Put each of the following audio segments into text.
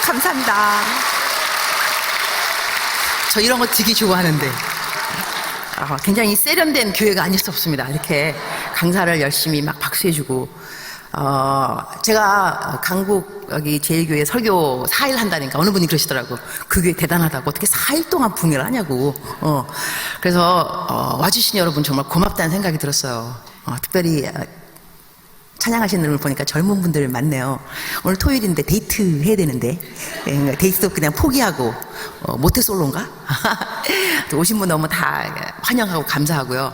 감사합니다. 저 이런 거 되게 좋아하는데 굉장히 세련된 교회가 아닐 수 없습니다. 이렇게 강사를 열심히 막 박수해주고 제가 강북 여기 제1교회 설교 4일 한다니까 어느 분이 그러시더라고. 그 교회 대단하다고 어떻게 4일 동안 붕해를 하냐고. 그래서 와주신 여러분 정말 고맙다는 생각이 들었어요. 특별히 찬양하시는 분을 보니까 젊은 분들 많네요. 오늘 토요일인데 데이트 해야 되는데 데이트도 그냥 포기하고 모태솔로인가? 오신 분 너무 다 환영하고 감사하고요.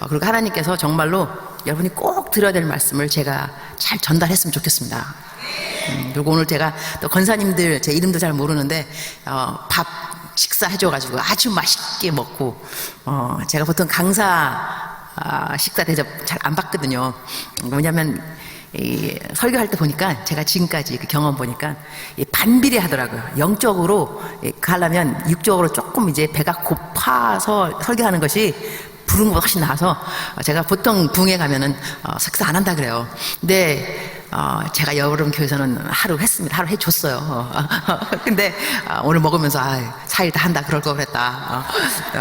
그리고 하나님께서 정말로 여러분이 꼭 들어야 될 말씀을 제가 잘 전달했으면 좋겠습니다. 그리고 오늘 제가 또 권사님들 제 이름도 잘 모르는데 밥 식사해줘가지고 아주 맛있게 먹고 제가 보통 강사 식사 대접 잘 안 받거든요. 왜냐면 설교할 때 보니까 제가 지금까지 그 경험 보니까 반비례 하더라고요. 영적으로 하려면 육적으로 조금 이제 배가 고파서 설교하는 것이 부른 것보다 훨씬 나아서 제가 보통 붕에 가면은 식사 안 한다 그래요. 근데 제가 여러분 교회에서는 하루 했습니다. 하루 해줬어요. 근데 오늘 먹으면서 4일 다 한다 그럴 걸 그랬다.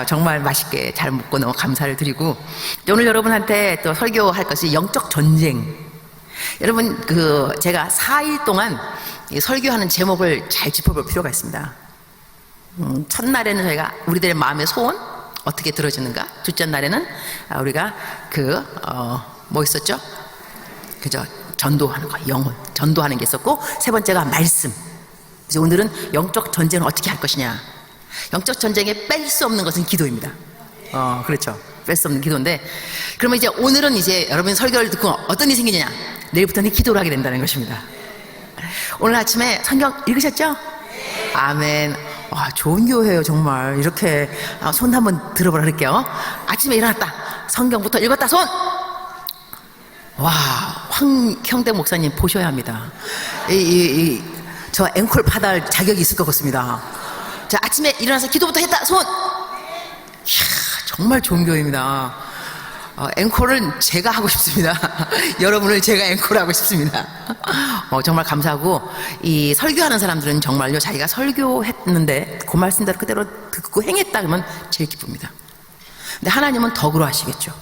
정말 맛있게 잘 먹고 너무 감사를 드리고 오늘 여러분한테 또 설교할 것이 영적 전쟁. 여러분 제가 4일 동안 설교하는 제목을 잘 짚어볼 필요가 있습니다. 첫날에는 저희가 우리들의 마음의 소원 어떻게 들어주는가. 둘째 날에는 우리가 뭐 있었죠? 그죠? 전도하는 거, 영혼 전도하는 게 있었고 세 번째가 말씀. 그래서 오늘은 영적 전쟁을 어떻게 할 것이냐. 영적 전쟁에 뺄 수 없는 것은 기도입니다. 그렇죠. 뺄 수 없는 기도인데 그러면 이제 오늘은 이제 여러분 설교를 듣고 어떤 일이 생기느냐. 내일부터는 기도를 하게 된다는 것입니다. 오늘 아침에 성경 읽으셨죠? 아멘. 와, 좋은 교회예요 정말. 이렇게 손 한번 들어보라 그럴게요. 아침에 일어났다 성경부터 읽었다 손. 와, 황형대 목사님 보셔야 합니다. 저 앵콜 받을 자격이 있을 것 같습니다. 자, 아침에 일어나서 기도부터 했다 손. 이야, 정말 좋은 교회입니다. 앵콜은 제가 하고 싶습니다. 여러분을 제가 앵콜하고 싶습니다. 정말 감사하고 이 설교하는 사람들은 정말요 자기가 설교했는데 그 말씀대로 그대로 듣고 행했다 그러면 제일 기쁩니다. 근데 하나님은 덕으로 하시겠죠.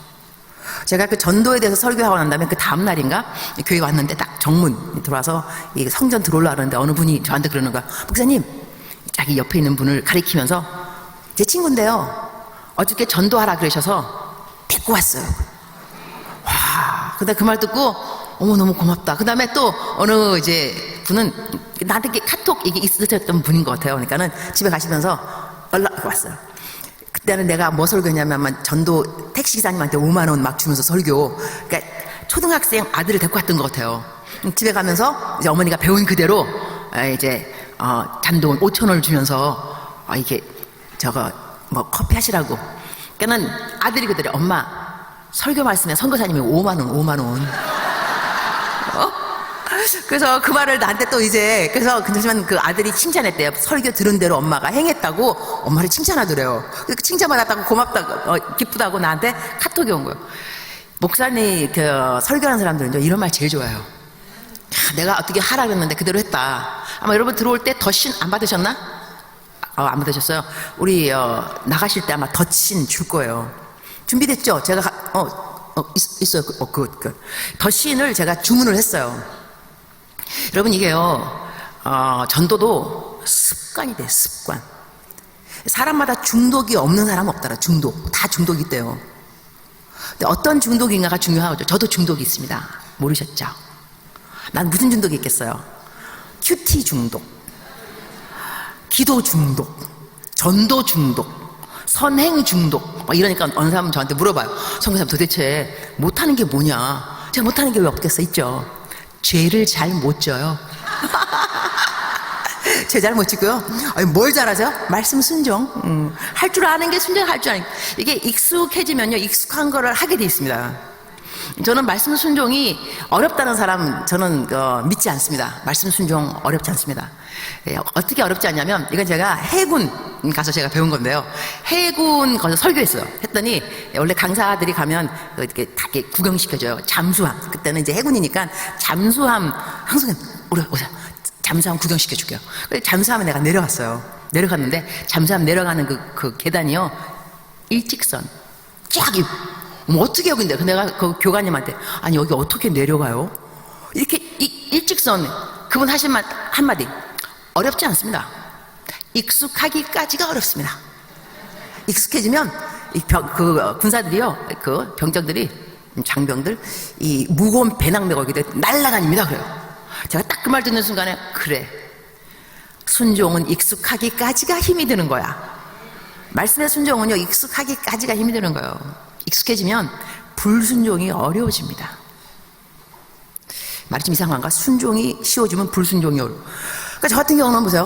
제가 그 전도에 대해서 설교하고 난 다음에 그 다음 날인가 교회 왔는데 딱 정문 들어와서 이 성전 들어오려고 하는데 어느 분이 저한테 그러는 거야. 목사님, 자기 옆에 있는 분을 가리키면서 제 친구인데요 어저께 전도하라 그러셔서 데리고 왔어요. 와, 근데 그 말 듣고 어머 너무 고맙다. 그 다음에 또 어느 이제 분은 나한테 이렇게 카톡 이게 있으셨던 분인 것 같아요. 그러니까는 집에 가시면서 연락 왔어요. 그때는 내가 뭐 설교했냐면 전도 택시기사님한테 5만 원 막 주면서 설교. 그러니까 초등학생 아들을 데리고 왔던 것 같아요. 집에 가면서 이제 어머니가 배운 그대로 이제 잔돈 5천 원을 주면서 이게 저거 뭐 커피 하시라고. 그러니까는 아들이 그대로 엄마 설교 말씀에 선교사님이 5만 원. 그래서 그 말을 나한테 또 이제 그래서 그렇지만 그 아들이 칭찬했대요. 설교 들은 대로 엄마가 행했다고 엄마를 칭찬하더래요. 그 칭찬받았다고 고맙다고 기쁘다고 나한테 카톡이 온 거예요. 목사님 설교하는 사람들은 이런 말 제일 좋아해요. 내가 어떻게 하라 그랬는데 그대로 했다. 아마 여러분 들어올 때 덧신 안 받으셨나? 안 받으셨어요? 우리 나가실 때 아마 덧신 줄 거예요. 준비됐죠? 제가 있어요. 덧신을 제가 주문을 했어요. 여러분 이게요 전도도 습관이 돼요. 습관. 사람마다 중독이 없는 사람 없더라. 중독 다 중독이 있대요. 근데 어떤 중독인가가 중요하죠. 저도 중독이 있습니다. 모르셨죠? 난 무슨 중독이 있겠어요? 큐티 중독, 기도 중독, 전도 중독, 선행 중독. 이러니까 어느 사람은 저한테 물어봐요. 선교사님 도대체 못하는 게 뭐냐? 제가 못하는 게 왜 없겠어? 있죠. 죄를 잘 못 져요. 죄 잘 못 지고요. 뭘 잘하죠? 말씀 순종. 할 줄 아는 게 순종할 줄 아는. 이게 익숙해지면요 익숙한 거를 하게 돼 있습니다. 저는 말씀 순종이 어렵다는 사람 저는 믿지 않습니다. 말씀 순종 어렵지 않습니다. 어떻게 어렵지 않냐면 이건 제가 해군 가서 제가 배운 건데요. 해군 거기서 설교했어요. 했더니 원래 강사들이 가면 이렇게 다 이렇게 구경시켜줘요. 잠수함. 그때는 이제 해군이니까 잠수함 항상 우리 오세요. 잠수함 구경시켜줄게요. 잠수함에 내가 내려갔어요. 내려갔는데 잠수함 내려가는 그 계단이요. 일직선. 쫙 뭐 어떻게 여기인데 내가 그 교관님한테 아니 여기 어떻게 내려가요? 이렇게 일직선 그분 하신 말 한마디 어렵지 않습니다. 익숙하기까지가 어렵습니다. 익숙해지면 그 군사들이요 그 병정들이 장병들 이 무거운 배낭 메고 이렇게 날아다닙니다. 그래요. 제가 딱 그 말 듣는 순간에 그래 순종은 익숙하기까지가 힘이 드는 거야. 말씀의 순종은요 익숙하기까지가 힘이 드는 거예요. 익숙해지면 불순종이 어려워집니다. 말이 좀 이상한가? 순종이 쉬워지면 불순종이 어려워. 그러니까 저 같은 경우는 보세요.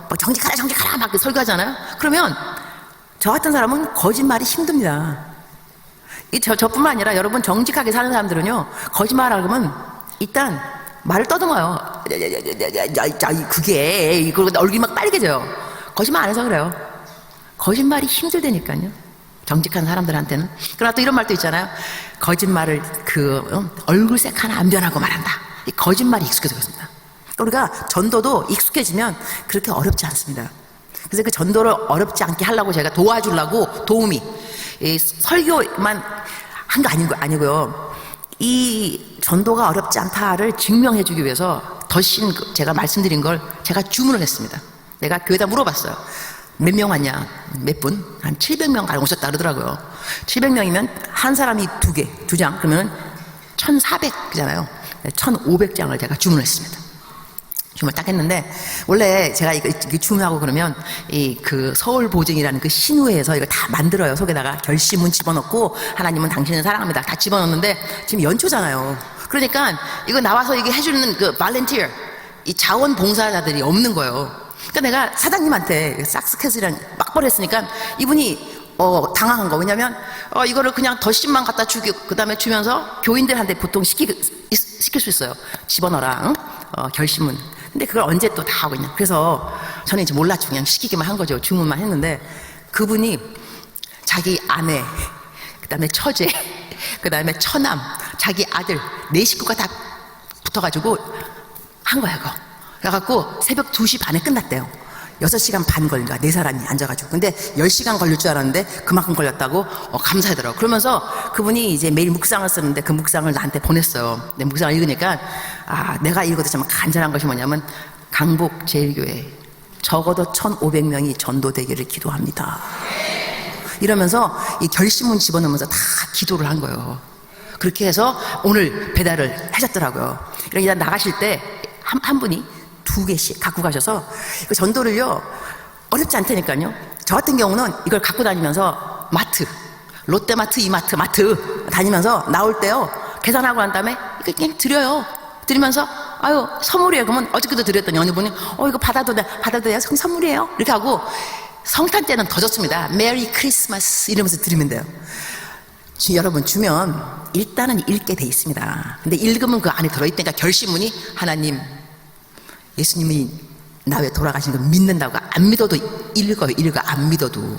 막 정직하라 막 설교하잖아요. 그러면 저 같은 사람은 거짓말이 힘듭니다. 저뿐만 아니라 여러분 정직하게 사는 사람들은요 거짓말하고 그러면 일단 말을 떠듬어요. 그게 이거 얼굴이 막 빨개져요. 거짓말 안 해서 그래요. 거짓말이 힘들다니까요. 정직한 사람들한테는. 그러나 또 이런 말도 있잖아요. 거짓말을 얼굴색 하나 안 변하고 말한다. 이 거짓말이 익숙해져 있습니다. 우리가 전도도 익숙해지면 그렇게 어렵지 않습니다. 그래서 그 전도를 어렵지 않게 하려고 제가 도와주려고 도우미 설교만 한 거 아니고요. 이 전도가 어렵지 않다를 증명해 주기 위해서 더신 제가 말씀드린 걸 제가 주문을 했습니다. 내가 교회에다 물어봤어요. 몇 명 왔냐? 몇 분? 한 700명 가량 오셨다 그러더라고요. 700명이면 한 사람이 두 장, 그러면 1400잖아요. 1500장을 제가 주문했습니다. 주문을 딱 했는데, 원래 제가 이거 주문하고 그러면 그 서울 보증이라는 그 신우회에서 이거 다 만들어요. 속에다가 결심은 집어넣고, 하나님은 당신을 사랑합니다. 다 집어넣는데, 지금 연초잖아요. 그러니까 이거 나와서 이게 해주는 그 발렌티어, 이 자원봉사자들이 없는 거예요. 그러니까 내가 사장님한테 싹스캐슬이랑 막벌 했으니까 이분이 당황한 거. 왜냐면 이거를 그냥 덧심만 갖다 주기 그 다음에 주면서 교인들한테 보통 시킬 수 있어요. 집어넣어라. 응? 결심은. 근데 그걸 언제 또 다 하고 있냐. 그래서 저는 이제 몰랐죠. 그냥 시키기만 한 거죠. 주문만 했는데 그분이 자기 아내, 그 다음에 처제, 그 다음에 처남, 자기 아들, 네 식구가 다 붙어가지고 한 거야, 그거. 그래갖고 새벽 2시 반에 끝났대요. 6시간 반 걸린 거야, 네 사람이 앉아가지고. 근데 10시간 걸릴 줄 알았는데 그만큼 걸렸다고 감사하더라고. 그러면서 그분이 이제 매일 묵상을 쓰는데 그 묵상을 나한테 보냈어요. 내 묵상을 읽으니까 내가 읽어도 정말 간절한 것이 뭐냐면 강북 제일교회 적어도 1500명이 전도되기를 기도합니다. 이러면서 이 결심문 집어넣으면서 다 기도를 한 거예요. 그렇게 해서 오늘 배달을 하셨더라고요. 이렇게 나가실 때 한 분이 2개씩 갖고 가셔서 그 전도를요 어렵지 않다니까요. 저 같은 경우는 이걸 갖고 다니면서 마트, 롯데마트, 이마트, 마트 다니면서 나올 때요 계산하고 난 다음에 이거 그냥 드려요. 드리면서 아유 선물이에요. 그러면 어저께도 드렸더니 어느 분이 이거 받아도 돼요? 선물이에요? 이렇게 하고 성탄 때는 더 좋습니다. 메리 크리스마스 이러면서 드리면 돼요. 여러분 주면 일단은 읽게 돼 있습니다. 근데 읽으면 그 안에 들어있다니까 결심문이 하나님 예수님이 나 왜 돌아가신 거 믿는다고 안 믿어도 읽어 안 믿어도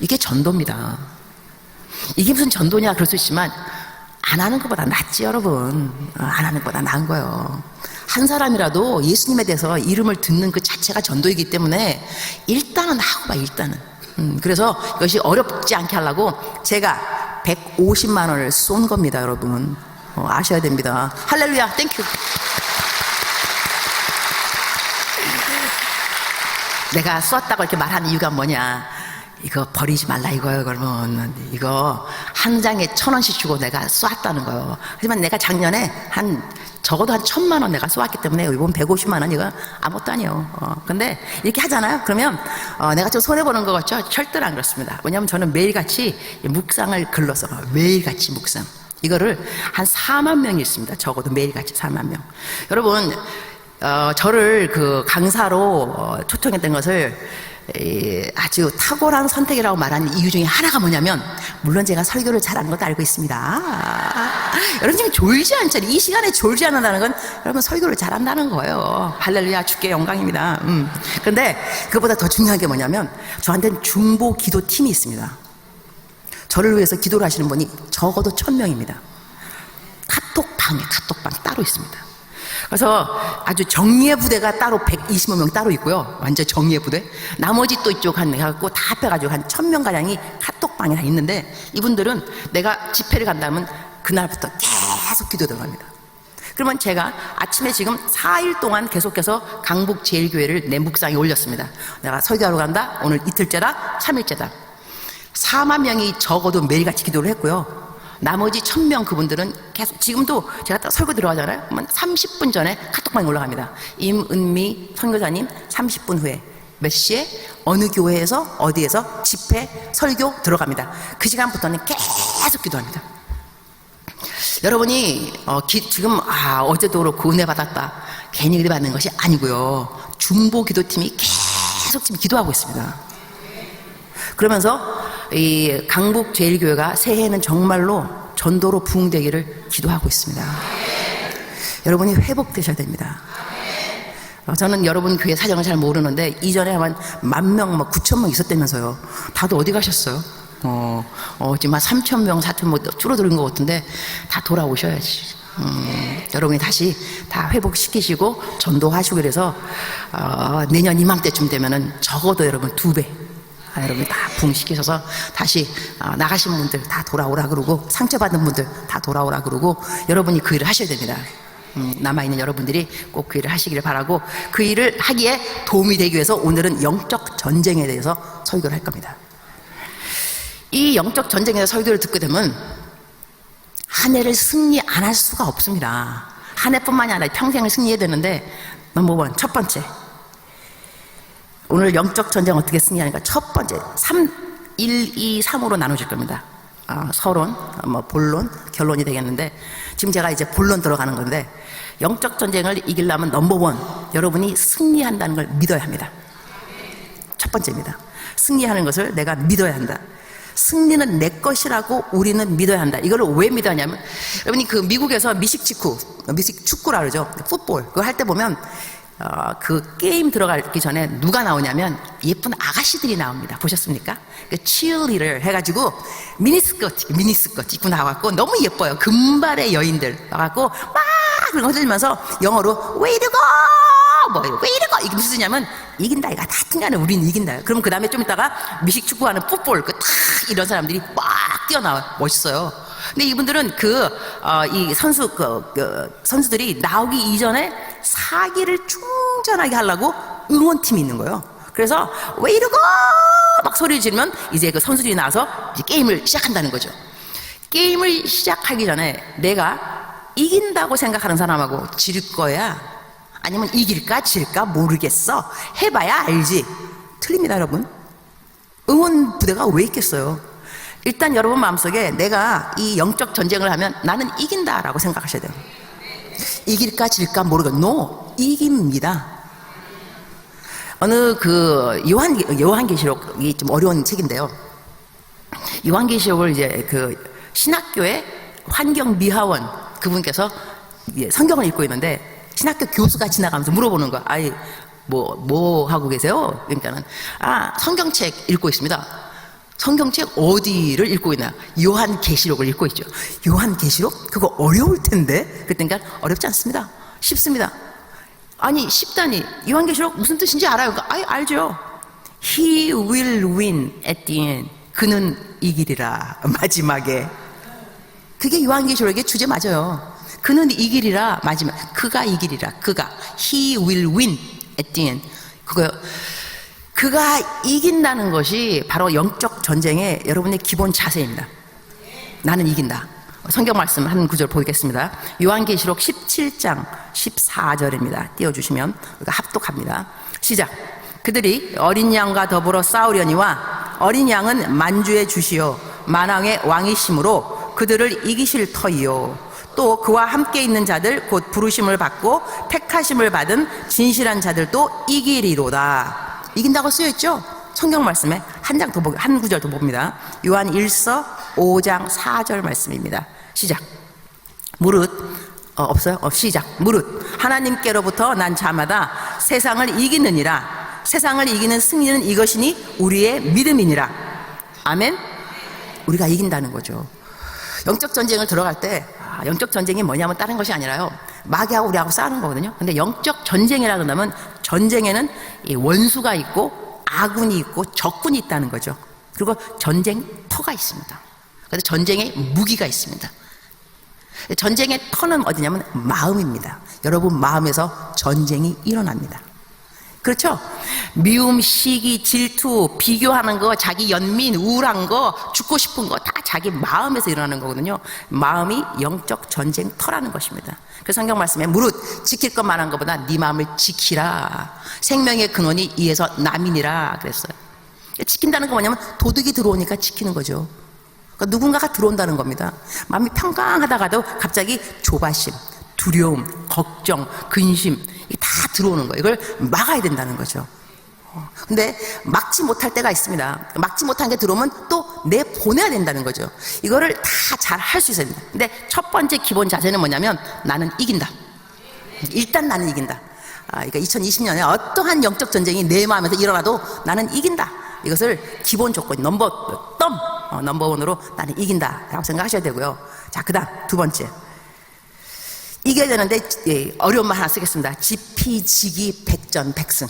이게 전도입니다. 이게 무슨 전도냐 그럴 수 있지만 안 하는 것보다 낫지 여러분. 안 하는 것보다 나은 거예요. 한 사람이라도 예수님에 대해서 이름을 듣는 그 자체가 전도이기 때문에 일단은 하고 봐 일단은. 그래서 이것이 어렵지 않게 하려고 제가 150만 원을 쏜 겁니다 여러분. 아셔야 됩니다. 할렐루야 땡큐. 내가 쏘았다고 이렇게 말하는 이유가 뭐냐, 이거 버리지 말라 이거예요. 그러면 이거 한 장에 1,000원씩 주고 내가 쏘았다는 거예요. 하지만 내가 작년에 적어도 한 1,000만 원 내가 쏘았기 때문에 이번 150만 원 이거 아무것도 아니에요. 근데 이렇게 하잖아요. 그러면 내가 좀 손해보는 거 같죠? 절대로 안 그렇습니다. 왜냐하면 저는 매일같이 묵상을 글러서 매일같이 묵상 이거를 한 4만 명이 있습니다. 적어도 매일같이 4만 명. 여러분 저를 그 강사로 초청했던 것을 아주 탁월한 선택이라고 말하는 이유 중에 하나가 뭐냐면, 물론 제가 설교를 잘하는 것도 알고 있습니다. 여러분 지금 졸지 않죠? 이 시간에 졸지 않는다는 건 여러분 설교를 잘한다는 거예요. 할렐루야, 주께 영광입니다. 그런데 그보다 더 중요한 게 뭐냐면 저한테는 중보 기도 팀이 있습니다. 저를 위해서 기도를 하시는 분이 적어도 1000명입니다. 카톡방 따로 있습니다. 그래서 아주 정예 부대가 따로 125명 따로 있고요. 완전 정예 부대. 나머지 또 이쪽 한 해갖고 다 합해가지고 한 1000명 가량이 카톡방에 다 있는데, 이분들은 내가 집회를 간다면 그날부터 계속 기도 들어갑니다. 그러면 제가 아침에 지금 4일 동안 계속해서 강북제일교회를 내 묵상에 올렸습니다. 내가 설교하러 간다. 오늘 이틀째다. 3일째다. 4만 명이 적어도 매일같이 기도를 했고요. 나머지 1000명 그분들은 계속, 지금도 제가 딱 설교 들어가잖아요. 그러면 30분 전에 카톡방에 올라갑니다. 임은미 선교사님 30분 후에 몇 시에 어느 교회에서 어디에서 집회 설교 들어갑니다. 그 시간부터는 계속 기도합니다. 여러분이 지금 어제도 그렇고 은혜 받았다 괜히 은혜 받는 것이 아니고요. 중보 기도팀이 계속 지금 기도하고 있습니다. 그러면서 이 강북제일교회가 새해에는 정말로 전도로 부흥되기를 기도하고 있습니다. 여러분이 회복되셔야 됩니다. 저는 여러분 교회 사정을 잘 모르는데 이전에 한 10,000명, 9,000명 있었다면서요. 다들 어디 가셨어요? 지금 한 3,000명, 4,000명 줄어드는 것 같은데 다 돌아오셔야지. 여러분이 다시 다 회복시키시고 전도하시고, 그래서 내년 이맘때쯤 되면은 적어도 여러분 2배 여러분 다 부흥시키셔서 다시 나가신 분들 다 돌아오라 그러고, 상처받은 분들 다 돌아오라 그러고, 여러분이 그 일을 하셔야 됩니다. 남아있는 여러분들이 꼭 그 일을 하시기를 바라고, 그 일을 하기에 도움이 되기 위해서 오늘은 영적 전쟁에 대해서 설교를 할 겁니다. 이 영적 전쟁에 대해서 설교를 듣게 되면 한 해를 승리 안 할 수가 없습니다. 한 해뿐만이 아니라 평생을 승리해야 되는데, 넘버원, 첫 번째, 오늘 영적 전쟁 어떻게 승리하니까 첫 번째 1, 2, 3으로 나눠질 겁니다. 서론, 본론, 결론이 되겠는데, 지금 제가 이제 본론 들어가는 건데, 영적 전쟁을 이기려면 넘버원, 여러분이 승리한다는 걸 믿어야 합니다. 첫 번째입니다. 승리하는 것을 내가 믿어야 한다. 승리는 내 것이라고 우리는 믿어야 한다. 이걸 왜 믿어야 하냐면, 여러분이 그 미국에서 미식 축구라 그러죠. 풋볼. 그거 할 때 보면 그 게임 들어가기 전에 누가 나오냐면 예쁜 아가씨들이 나옵니다. 보셨습니까? 그 치어리를 해가지고 미니스커트 입고 나와갖고 너무 예뻐요. 금발의 여인들 나와갖고 막 흔들면서 영어로 way to go, way to go, 이게 무슨 뜻이냐면 이긴다, 이거 하여튼 간에 우리는 이긴다. 그럼 그 다음에 좀 이따가 미식 축구하는 풋볼 탁 이런 사람들이 막 뛰어나와요. 멋있어요. 근데 이분들은 이 선수들이 나오기 이전에 사기를 충전하게 하려고 응원팀이 있는 거예요. 그래서 왜 이러고 막 소리를 지르면 이제 그 선수들이 나와서 이제 게임을 시작한다는 거죠. 게임을 시작하기 전에 내가 이긴다고 생각하는 사람하고 질 거야, 아니면 이길까 질까 모르겠어, 해봐야 알지. 틀립니다, 여러분. 응원 부대가 왜 있겠어요? 일단 여러분 마음속에 내가 이 영적 전쟁을 하면 나는 이긴다라고 생각하셔야 돼요. 이길까 질까 모르겠어. No, 이깁니다. 어느 요한계시록이 좀 어려운 책인데요. 요한계시록을 이제 신학교의 환경미화원 그분께서 성경을 읽고 있는데 신학교 교수가 지나가면서 물어보는 거야. 아이, 뭐 하고 계세요? 그러니까는, 성경책 읽고 있습니다. 성경책 어디를 읽고 있나? 요한계시록을 읽고 있죠. 요한계시록? 그거 어려울 텐데? 그러니까 어렵지 않습니다. 쉽습니다. 아니, 쉽다니. 요한계시록 무슨 뜻인지 알아요? 알죠. He will win at the end. 그는 이기리라, 마지막에. 그게 요한계시록의 주제 맞아요. 그는 이기리라, 마지막. 그가 이기리라, 그가. He will win at the end. 그거요. 그가 이긴다는 것이 바로 영적 전쟁의 여러분의 기본 자세입니다. 나는 이긴다. 성경 말씀 한 구절 보겠습니다. 요한계시록 17장 14절입니다. 띄워주시면 우리가 합독합니다. 시작. 그들이 어린 양과 더불어 싸우려니와 어린 양은 만주의 주시요 만왕의 왕이심으로 그들을 이기실 터이요. 또 그와 함께 있는 자들 곧 부르심을 받고 택하심을 받은 진실한 자들도 이기리로다. 이긴다고 쓰여있죠? 성경 말씀에 한 구절 더 봅니다. 요한 1서 5장 4절 말씀입니다. 시작. 무릇 없어요? 시작. 무릇 하나님께로부터 난 자마다 세상을 이기느니라. 세상을 이기는 승리는 이것이니 우리의 믿음이니라. 아멘. 우리가 이긴다는 거죠. 영적 전쟁을 들어갈 때 영적 전쟁이 뭐냐면 다른 것이 아니라요, 마귀하고 우리하고 싸우는 거거든요. 근데 영적 전쟁이라 그러면 전쟁에는 이 원수가 있고 아군이 있고 적군이 있다는 거죠. 그리고 전쟁터가 있습니다. 그래서 전쟁에 무기가 있습니다. 전쟁의 터는 어디냐면 마음입니다. 여러분 마음에서 전쟁이 일어납니다. 그렇죠? 미움, 시기, 질투, 비교하는 거, 자기 연민, 우울한 거, 죽고 싶은 거 다 자기 마음에서 일어나는 거거든요. 마음이 영적 전쟁터라는 것입니다. 그 성경 말씀에 무릇 지킬 것 말한 것보다 네 마음을 지키라. 생명의 근원이 이에서 남이니라 그랬어요. 지킨다는 건 뭐냐면 도둑이 들어오니까 지키는 거죠. 그러니까 누군가가 들어온다는 겁니다. 마음이 평강하다가도 갑자기 조바심, 두려움, 걱정, 근심 이게 다 들어오는 거예요. 이걸 막아야 된다는 거죠. 근데 막지 못할 때가 있습니다. 막지 못한 게 들어오면 또 내보내야 된다는 거죠. 이거를 다 잘 할 수 있어야 됩니다. 근데 첫 번째 기본 자세는 뭐냐면 나는 이긴다. 일단 나는 이긴다. 그러니까 2020년에 어떠한 영적 전쟁이 내 마음에서 일어나도 나는 이긴다. 이것을 기본 조건 넘버원으로 나는 이긴다라고 생각하셔야 되고요. 자, 그다음 두 번째. 이겨야 되는데 어려운 말 하나 쓰겠습니다. 지피지기 백전백승.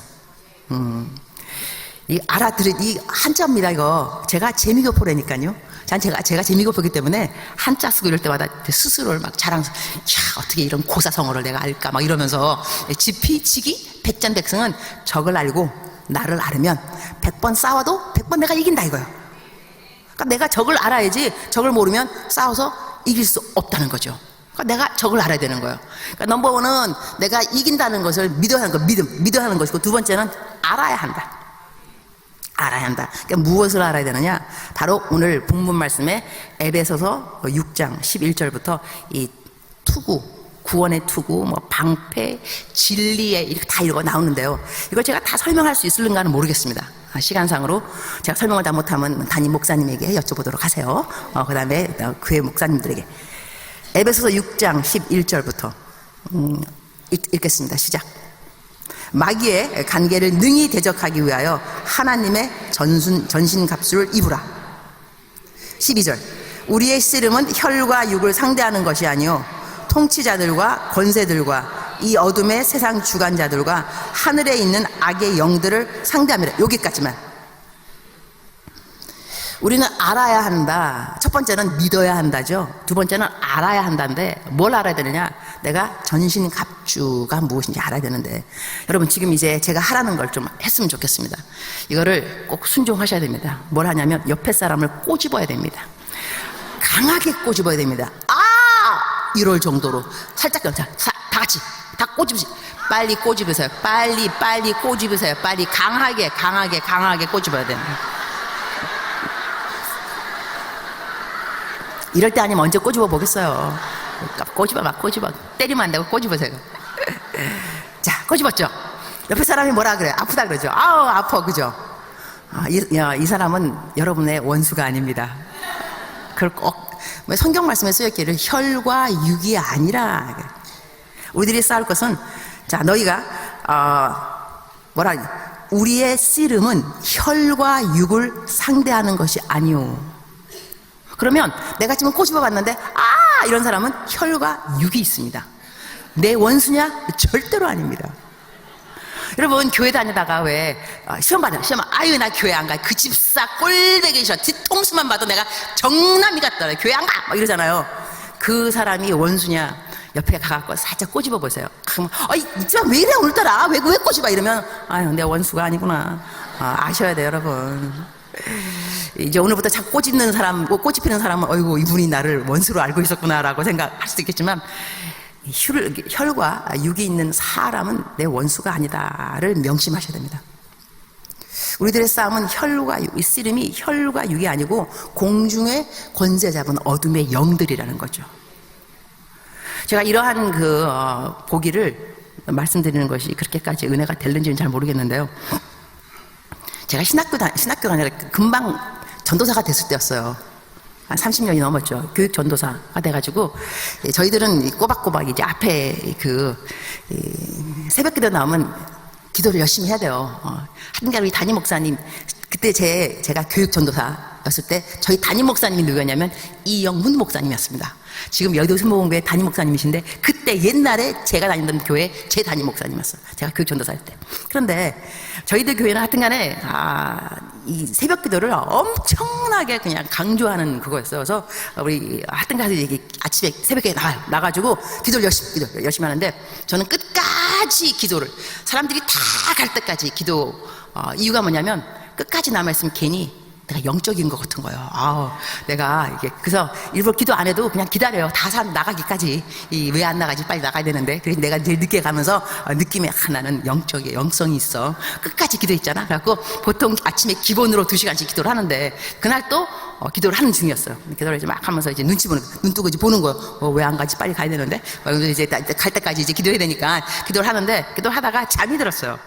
이 한자입니다. 이거 제가 재미교포라니까요. 제가 재미교포이기 때문에 한자 쓰고 이럴 때마다 스스로를 막 어떻게 이런 고사성어를 내가 알까 막 이러면서 지피지기 백전백승은 적을 알고 나를 알으면 100번 싸워도 100번 내가 이긴다 이거예요. 그러니까 내가 적을 알아야지 적을 모르면 싸워서 이길 수 없다는 거죠. 그러니까 내가 적을 알아야 되는 거예요. 그러니까 넘버원은 내가 이긴다는 것을 믿어야 하는 거, 믿어야 하는 것이고, 두 번째는 알아야 한다. 알아야 한다. 그러니까 무엇을 알아야 되느냐? 바로 오늘 본문 말씀에 에베소서 6장 11절부터 이 투구, 구원의 투구, 방패, 진리의 이렇게 다 이거 나오는데요. 이걸 제가 다 설명할 수 있을런가는 모르겠습니다. 시간상으로 제가 설명을 다 못하면 담임 목사님에게 여쭤보도록 하세요. 그 다음에 교회 목사님들에게. 에베소서 6장 11절부터 읽겠습니다. 시작. 마귀의 간계를 능히 대적하기 위하여 하나님의 전신갑주를 입으라. 12절. 우리의 씨름은 혈과 육을 상대하는 것이 아니요 통치자들과 권세들과 이 어둠의 세상 주관자들과 하늘에 있는 악의 영들을 상대합니다. 여기까지만. 우리는 알아야 한다. 첫 번째는 믿어야 한다죠. 두 번째는 알아야 한다인데 뭘 알아야 되느냐? 내가 전신갑주가 무엇인지 알아야 되는데, 여러분 지금 이제 제가 하라는 걸 좀 했으면 좋겠습니다. 이거를 꼭 순종하셔야 됩니다. 뭘 하냐면 옆에 사람을 꼬집어야 됩니다. 강하게 꼬집어야 됩니다. 이럴 정도로 살짝 다 같이 다 꼬집으세요. 빨리 꼬집으세요. 빨리 꼬집으세요. 빨리 강하게 꼬집어야 됩니다. 이럴 때 아니면 언제 꼬집어 보겠어요. 꼬집어. 때리면 안 되고 꼬집으세요. 자, 꼬집었죠. 옆에 사람이 뭐라 그래요? 아프다 그러죠. 아파, 그죠? 이 사람은 여러분의 원수가 아닙니다. 그걸 꼭 성경 말씀에 쓰였기를 혈과 육이 아니라. 우리들이 싸울 것은, 자, 너희가 우리의 씨름은 혈과 육을 상대하는 것이 아니오. 그러면 내가 지금 꼬집어 봤는데 이런 사람은 혈과 육이 있습니다. 내 원수냐? 절대로 아닙니다. 여러분 교회 다니다가 왜 시험 나 교회 안 가. 그 집사 꼴되게 싫어. 뒤통수만 봐도 내가 정남이 같더라. 교회 안 가! 막 이러잖아요. 그 사람이 원수냐? 옆에 가갖고 살짝 꼬집어 보세요. 그러면 이 집안 왜 이래 오늘따라 왜 꼬집어? 이러면 내 원수가 아니구나. 아셔야 돼요, 여러분. 이제 오늘부터 자꾸 꼬집는 사람, 꼬집히는 사람은 어이구 이분이 나를 원수로 알고 있었구나라고 생각할 수도 있겠지만, 혈과 육이 있는 사람은 내 원수가 아니다를 명심하셔야 됩니다. 우리들의 싸움은 혈과 육, 이 씨름이 혈과 육이 아니고 공중의 권세 잡은 어둠의 영들이라는 거죠. 제가 이러한 보기를 말씀드리는 것이 그렇게까지 은혜가 될는지는 잘 모르겠는데요. 제가 신학교가 아니라 금방 전도사가 됐을 때였어요. 한 30년이 넘었죠. 교육 전도사가 돼가지고 저희들은 꼬박꼬박 이제 앞에 새벽 기도 나오면 기도를 열심히 해야 돼요. 한가로 이 담임 목사님, 그때 제가 교육 전도사였을 때 저희 담임 목사님이 누구였냐면 이영문 목사님이었습니다. 지금 여의도 순복음교회 담임 목사님이신데 그때 옛날에 제가 다니던 교회 제 담임 목사님이었어요. 제가 교육 전도사 할 때. 그런데 저희들 교회는 하여튼 간에 이 새벽 기도를 엄청나게 그냥 강조하는 그거였어요. 그래서 우리 하여튼 간에 아침에 새벽에 나가지고 기도를 열심히 하는데 저는 끝까지 기도를 사람들이 다 갈 때까지 기도 이유가 뭐냐면 끝까지 남아있으면 괜히 내가 영적인 것 같은 거예요. 내가 그래서 일부러 기도 안 해도 그냥 기다려요. 다 나가기까지. 왜 안 나가지? 빨리 나가야 되는데. 그래서 내가 제일 늦게 가면서 느낌에 나는 영성이 있어. 끝까지 기도했잖아. 그래갖고 보통 아침에 기본으로 2시간씩 기도를 하는데 그날 또 기도를 하는 중이었어요. 기도를 이제 막 하면서 이제 눈 뜨고 이제 보는 거예요. 왜 안 가지? 빨리 가야 되는데. 이제 갈 때까지 이제 기도해야 되니까 기도를 하는데 기도하다가 잠이 들었어요.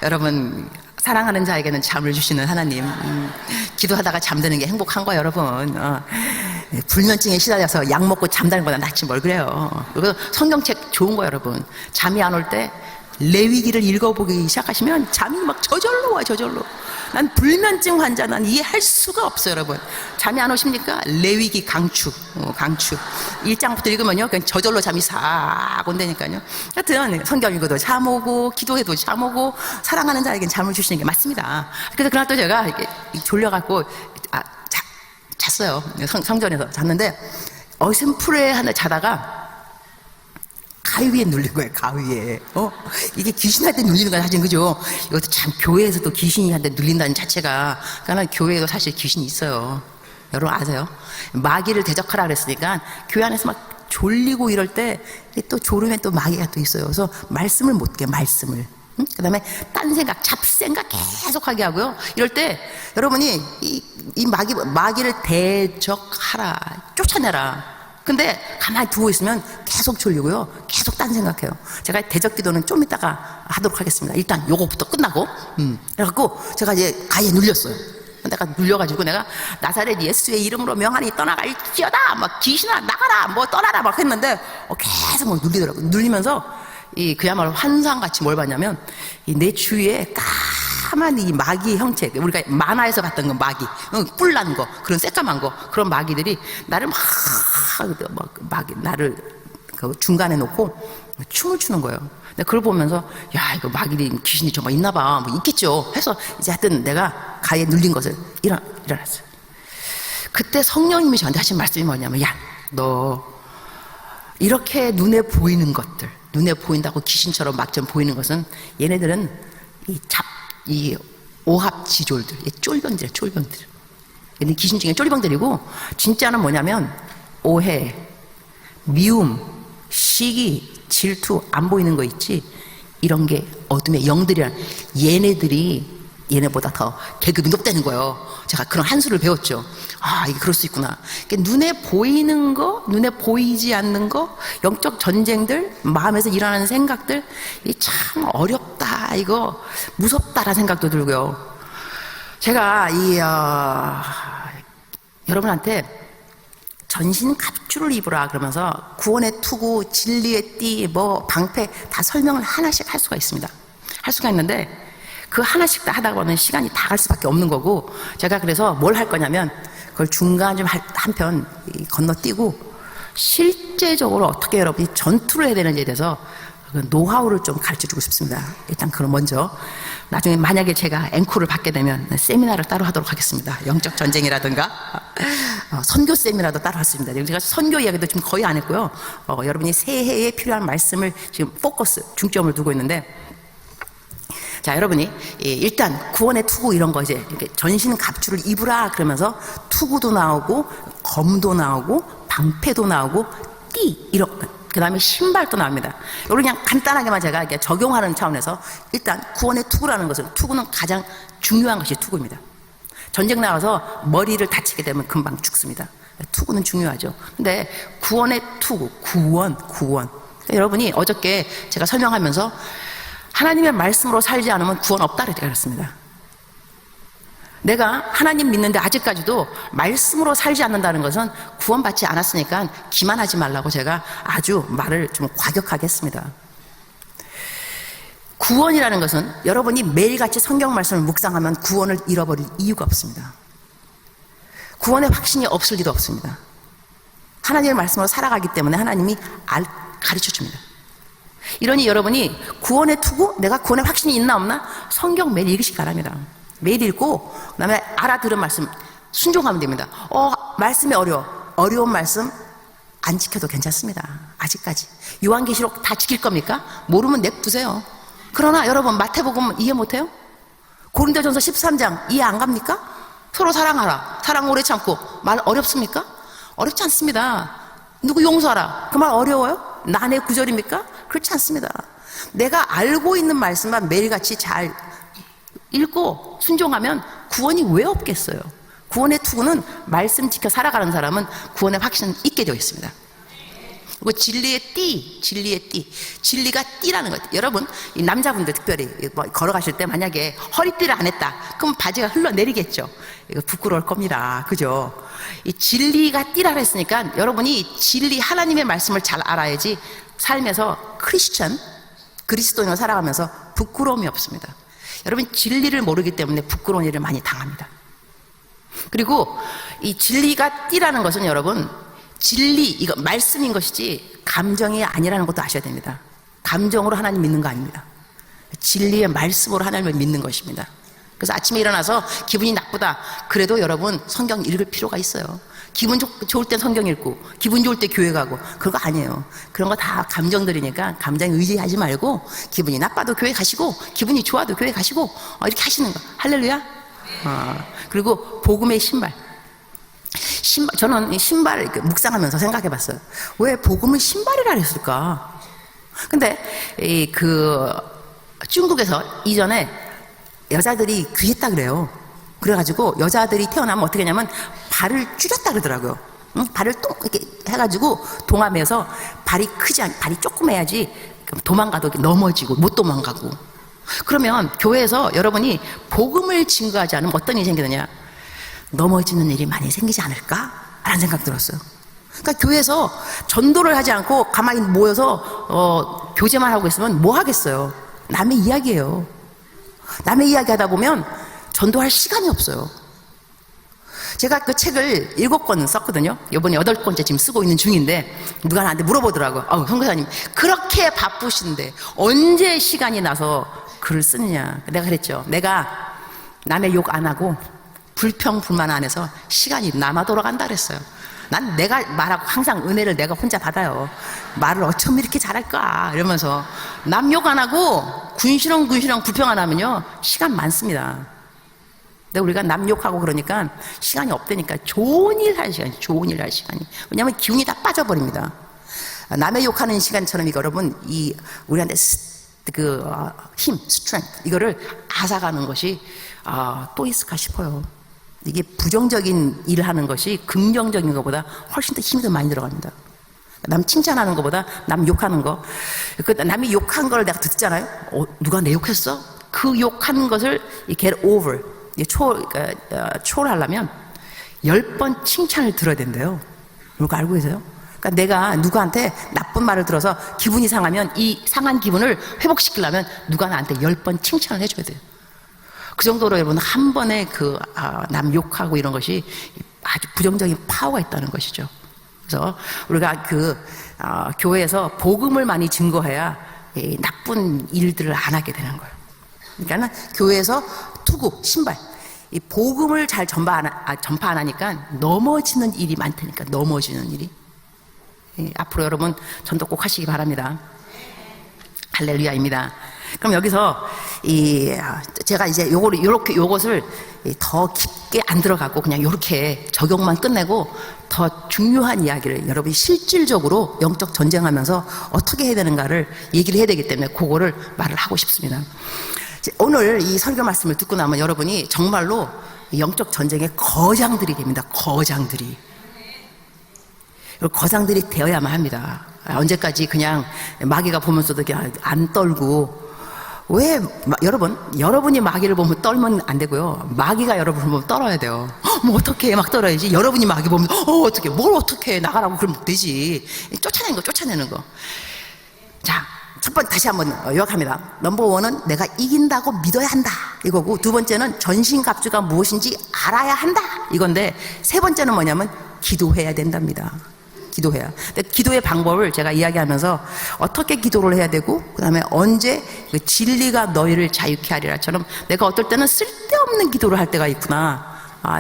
여러분, 사랑하는 자에게는 잠을 주시는 하나님. 기도하다가 잠드는 게 행복한 거예요, 여러분. 불면증에 시달려서 약 먹고 잠자는 거나 낫지 뭘 그래요. 그리고 성경책 좋은 거예요, 여러분. 잠이 안 올 때 레위기를 읽어보기 시작하시면 잠이 막 저절로 와요, 저절로. 난 불면증 환자, 난 이해할 수가 없어요, 여러분. 잠이 안 오십니까? 레위기 강추. 1장부터 읽으면요, 그냥 저절로 잠이 싹 온다니까요. 하여튼, 성경 읽어도 잠 오고, 기도해도 잠 오고, 사랑하는 자에겐 잠을 주시는 게 맞습니다. 그래서 그날 또 제가 이렇게 졸려갖고, 잤어요. 성전에서 잤는데, 어슴푸레 하나 자다가, 가위 위에 눌린 거예요, 가위 위에. 이게 귀신한테 눌리는 건 사실, 그죠? 이것도 참, 교회에서도 귀신한테 눌린다는 자체가, 그러니까 교회에도 사실 귀신이 있어요. 여러분 아세요? 마귀를 대적하라 그랬으니까, 교회 안에서 막 졸리고 이럴 때, 또 졸으면 또 마귀가 또 있어요. 그래서 말씀을 못 깨, 말씀을. 그 다음에 딴 생각, 잡생각 계속하게 하고요. 이럴 때, 여러분이 이 마귀를 대적하라, 쫓아내라. 근데 가만히 두고 있으면 계속 졸리고요. 계속 딴 생각해요. 제가 대적 기도는 좀 이따가 하도록 하겠습니다. 일단 요거부터 끝나고. 그래갖고 제가 이제 가위에 눌렸어요. 내가 눌려가지고 내가 나사렛 예수의 이름으로 명하니 떠나갈지어다. 막 귀신아 나가라. 뭐 떠나라. 막 했는데 계속 막 눌리더라고요. 눌리면서 그야말로 환상같이 뭘 봤냐면 내 주위에 까만 이 마귀 형체, 우리가 만화에서 봤던 건 마귀, 뿔난 거, 그런 새까만 거, 그런 마귀들이 나를 나를 중간에 놓고 춤을 추는 거예요. 근데 그걸 보면서 야, 이거 마귀들이 귀신이 정말 있나 봐. 뭐 있겠죠. 해서 이제 하여튼 내가 가위에 눌린 것을 일어났어요. 그때 성령님이 저한테 하신 말씀이 뭐냐면, 야, 너 이렇게 눈에 보이는 것들, 눈에 보인다고 귀신처럼 막 좀 보이는 것은 얘네들은 이 오합지졸들, 쫄병들이야, 쫄병들. 얘는 귀신 중에 쫄병들이고, 진짜는 뭐냐면, 오해, 미움, 시기, 질투, 안 보이는 거 있지? 이런 게 어둠의 영들이야. 얘네보다 더 계급이 높다는 거예요. 제가 그런 한 수를 배웠죠. 이게 그럴 수 있구나. 그러니까 눈에 보이는 거, 눈에 보이지 않는 거, 영적 전쟁들, 마음에서 일어나는 생각들, 이 참 어렵다, 이거 무섭다라는 생각도 들고요. 제가 여러분한테 전신 갑주를 입으라 그러면서 구원의 투구, 진리의 띠, 방패 다 설명을 하나씩 할 수가 있습니다. 할 수가 있는데 그 하나씩 다 하다 보면 시간이 다 갈 수밖에 없는 거고, 제가 그래서 뭘 할 거냐면 그걸 중간 좀 한편 건너뛰고 실제적으로 어떻게 여러분이 전투를 해야 되는지에 대해서 그 노하우를 좀 가르쳐주고 싶습니다. 일단 그럼 먼저 나중에 만약에 제가 앵콜을 받게 되면 세미나를 따로 하도록 하겠습니다. 영적 전쟁이라든가 선교 세미나도 따로 했습니다. 제가 선교 이야기도 지금 거의 안 했고요. 여러분이 새해에 필요한 말씀을 지금 중점을 두고 있는데, 자, 여러분이 일단 구원의 투구 이런 거 이제 이렇게 전신 갑주를 입으라 그러면서 투구도 나오고 검도 나오고 방패도 나오고 띠 이런 그 다음에 신발도 나옵니다. 이걸 그냥 간단하게만 제가 이렇게 적용하는 차원에서 일단 구원의 투구라는 것은, 투구는 가장 중요한 것이 투구입니다. 전쟁 나가서 머리를 다치게 되면 금방 죽습니다. 투구는 중요하죠. 근데 구원의 투구, 구원. 그러니까 여러분이 어저께 제가 설명하면서 하나님의 말씀으로 살지 않으면 구원 없다 그랬습니다. 내가 하나님 믿는데 아직까지도 말씀으로 살지 않는다는 것은 구원받지 않았으니까 기만하지 말라고 제가 아주 말을 좀 과격하게 했습니다. 구원이라는 것은 여러분이 매일같이 성경 말씀을 묵상하면 구원을 잃어버릴 이유가 없습니다. 구원의 확신이 없을 리도 없습니다. 하나님의 말씀으로 살아가기 때문에 하나님이 가르쳐 줍니다. 이러니 여러분이 구원의 투구, 내가 구원의 확신이 있나 없나 성경 매일 읽으시기 바랍니다. 매일 읽고 그다음에 알아들은 말씀 순종하면 됩니다. 말씀이 어려운 말씀 안 지켜도 괜찮습니다. 아직까지 요한계시록 다 지킬 겁니까? 모르면 냅두세요. 그러나 여러분 마태복음 이해 못해요? 고린도전서 13장 이해 안 갑니까? 서로 사랑하라, 사랑 오래 참고 말 어렵습니까? 어렵지 않습니다. 누구 용서하라, 그 말 어려워요? 난의 구절입니까? 그렇지 않습니다. 내가 알고 있는 말씀만 매일같이 잘 읽고 순종하면 구원이 왜 없겠어요? 구원의 투구는 말씀 지켜 살아가는 사람은 구원의 확신은 있게 되어 있습니다. 그리고 진리의 띠, 진리가 띠라는 것. 여러분, 이 남자분들 특별히 걸어가실 때 만약에 허리띠를 안 했다, 그럼 바지가 흘러내리겠죠. 이거 부끄러울 겁니다. 그죠? 이 진리가 띠라 했으니까 여러분이 진리 하나님의 말씀을 잘 알아야지 삶에서 그리스도인으로 살아가면서 부끄러움이 없습니다. 여러분 진리를 모르기 때문에 부끄러운 일을 많이 당합니다. 그리고 이 진리가 띠라는 것은 여러분 진리, 이거 말씀인 것이지 감정이 아니라는 것도 아셔야 됩니다. 감정으로 하나님 믿는 거 아닙니다. 진리의 말씀으로 하나님을 믿는 것입니다. 그래서 아침에 일어나서 기분이 나쁘다, 그래도 여러분 성경 읽을 필요가 있어요. 기분 좋을 땐 성경 읽고 기분 좋을 때 교회 가고 그거 아니에요. 그런 거 다 감정들이니까 감정에 의지하지 말고 기분이 나빠도 교회 가시고 기분이 좋아도 교회 가시고 이렇게 하시는 거. 할렐루야. 그리고 복음의 신발, 저는 이 신발 묵상하면서 생각해 봤어요. 왜 복음을 신발이라 했을까? 근데 중국에서 이전에 여자들이 귀했다 그래요. 그래가지고 여자들이 태어나면 어떻게 하냐면 발을 줄였다 그러더라고요. 발을 또 이렇게 해가지고 동함해서 발이 조그매야지 도망가도 넘어지고 못 도망가고. 그러면 교회에서 여러분이 복음을 증거하지 않으면 어떤 일이 생기느냐? 넘어지는 일이 많이 생기지 않을까? 라는 생각이 들었어요. 그러니까 교회에서 전도를 하지 않고 가만히 모여서 교제만 하고 있으면 뭐 하겠어요? 남의 이야기예요. 남의 이야기 하다 보면 전도할 시간이 없어요. 제가 그 책을 7권 썼거든요. 이번에 8권째 지금 쓰고 있는 중인데 누가 나한테 물어보더라고요. 선교사님 그렇게 바쁘신데 언제 시간이 나서 글을 쓰느냐. 내가 그랬죠. 내가 남의 욕 안 하고 불평 불만 안 해서 시간이 남아 돌아간다 그랬어요. 난 내가 말하고 항상 은혜를 내가 혼자 받아요. 말을 어쩜 이렇게 잘할까 이러면서 남 욕 안 하고 군시렁 불평 안 하면요 시간 많습니다. 근데 우리가 남 욕하고 그러니까 시간이 없다니까. 좋은 일 할 시간이. 왜냐하면 기운이 다 빠져버립니다. 남의 욕하는 시간처럼 이거 여러분 우리한테 힘, 스트렝스 이거를 앗아가는 것이 또 있을까 싶어요. 이게 부정적인 일을 하는 것이 긍정적인 것보다 훨씬 더 힘이 더 많이 들어갑니다. 남 칭찬하는 것보다 남 욕하는 거. 남이 욕한 걸 내가 듣잖아요. 누가 내 욕했어? 그 욕하는 것을 get over, 초월하려면 10번 칭찬을 들어야 된대요. 그거 알고 계세요? 그러니까 내가 누구한테 나쁜 말을 들어서 기분이 상하면 이 상한 기분을 회복시키려면 누가 나한테 10번 칭찬을 해줘야 돼요. 그 정도로 여러분 한 번에 남 욕하고 이런 것이 아주 부정적인 파워가 있다는 것이죠. 그래서 우리가 교회에서 복음을 많이 증거해야 나쁜 일들을 안 하게 되는 거예요. 그러니까 교회에서 투구, 신발, 이 복음을 잘 전파 안 하니까 넘어지는 일이 많다니까. 넘어지는 일이. 앞으로 여러분 전도 꼭 하시기 바랍니다. 할렐루야입니다. 그럼 여기서 제가 이제 요것을 더 깊게 안 들어가고 그냥 이렇게 적용만 끝내고 더 중요한 이야기를 여러분이 실질적으로 영적 전쟁하면서 어떻게 해야 되는가를 얘기를 해야 되기 때문에 그거를 말을 하고 싶습니다. 오늘 이 설교 말씀을 듣고 나면 여러분이 정말로 영적 전쟁의 거장들이 됩니다. 거장들이 되어야만 합니다. 언제까지 그냥 마귀가 보면서도 안 떨고 왜 여러분이 마귀를 보면 떨면 안 되고요. 마귀가 여러분을 보면 떨어야 돼요. 뭐 어떻게 막 떨어야지. 여러분이 마귀 보면 어떻게 뭘 어떻게 나가라고 그러면 되지. 쫓아내는 거. 자, 첫 번째 다시 한번 요약합니다. 넘버 원은 내가 이긴다고 믿어야 한다 이거고, 두 번째는 전신갑주가 무엇인지 알아야 한다 이건데, 세 번째는 뭐냐면 기도해야 된답니다. 기도해야. 근데 기도의 방법을 제가 이야기하면서 어떻게 기도를 해야 되고, 그 다음에 언제 그 진리가 너희를 자유케 하리라처럼 내가 어떨 때는 쓸데없는 기도를 할 때가 있구나.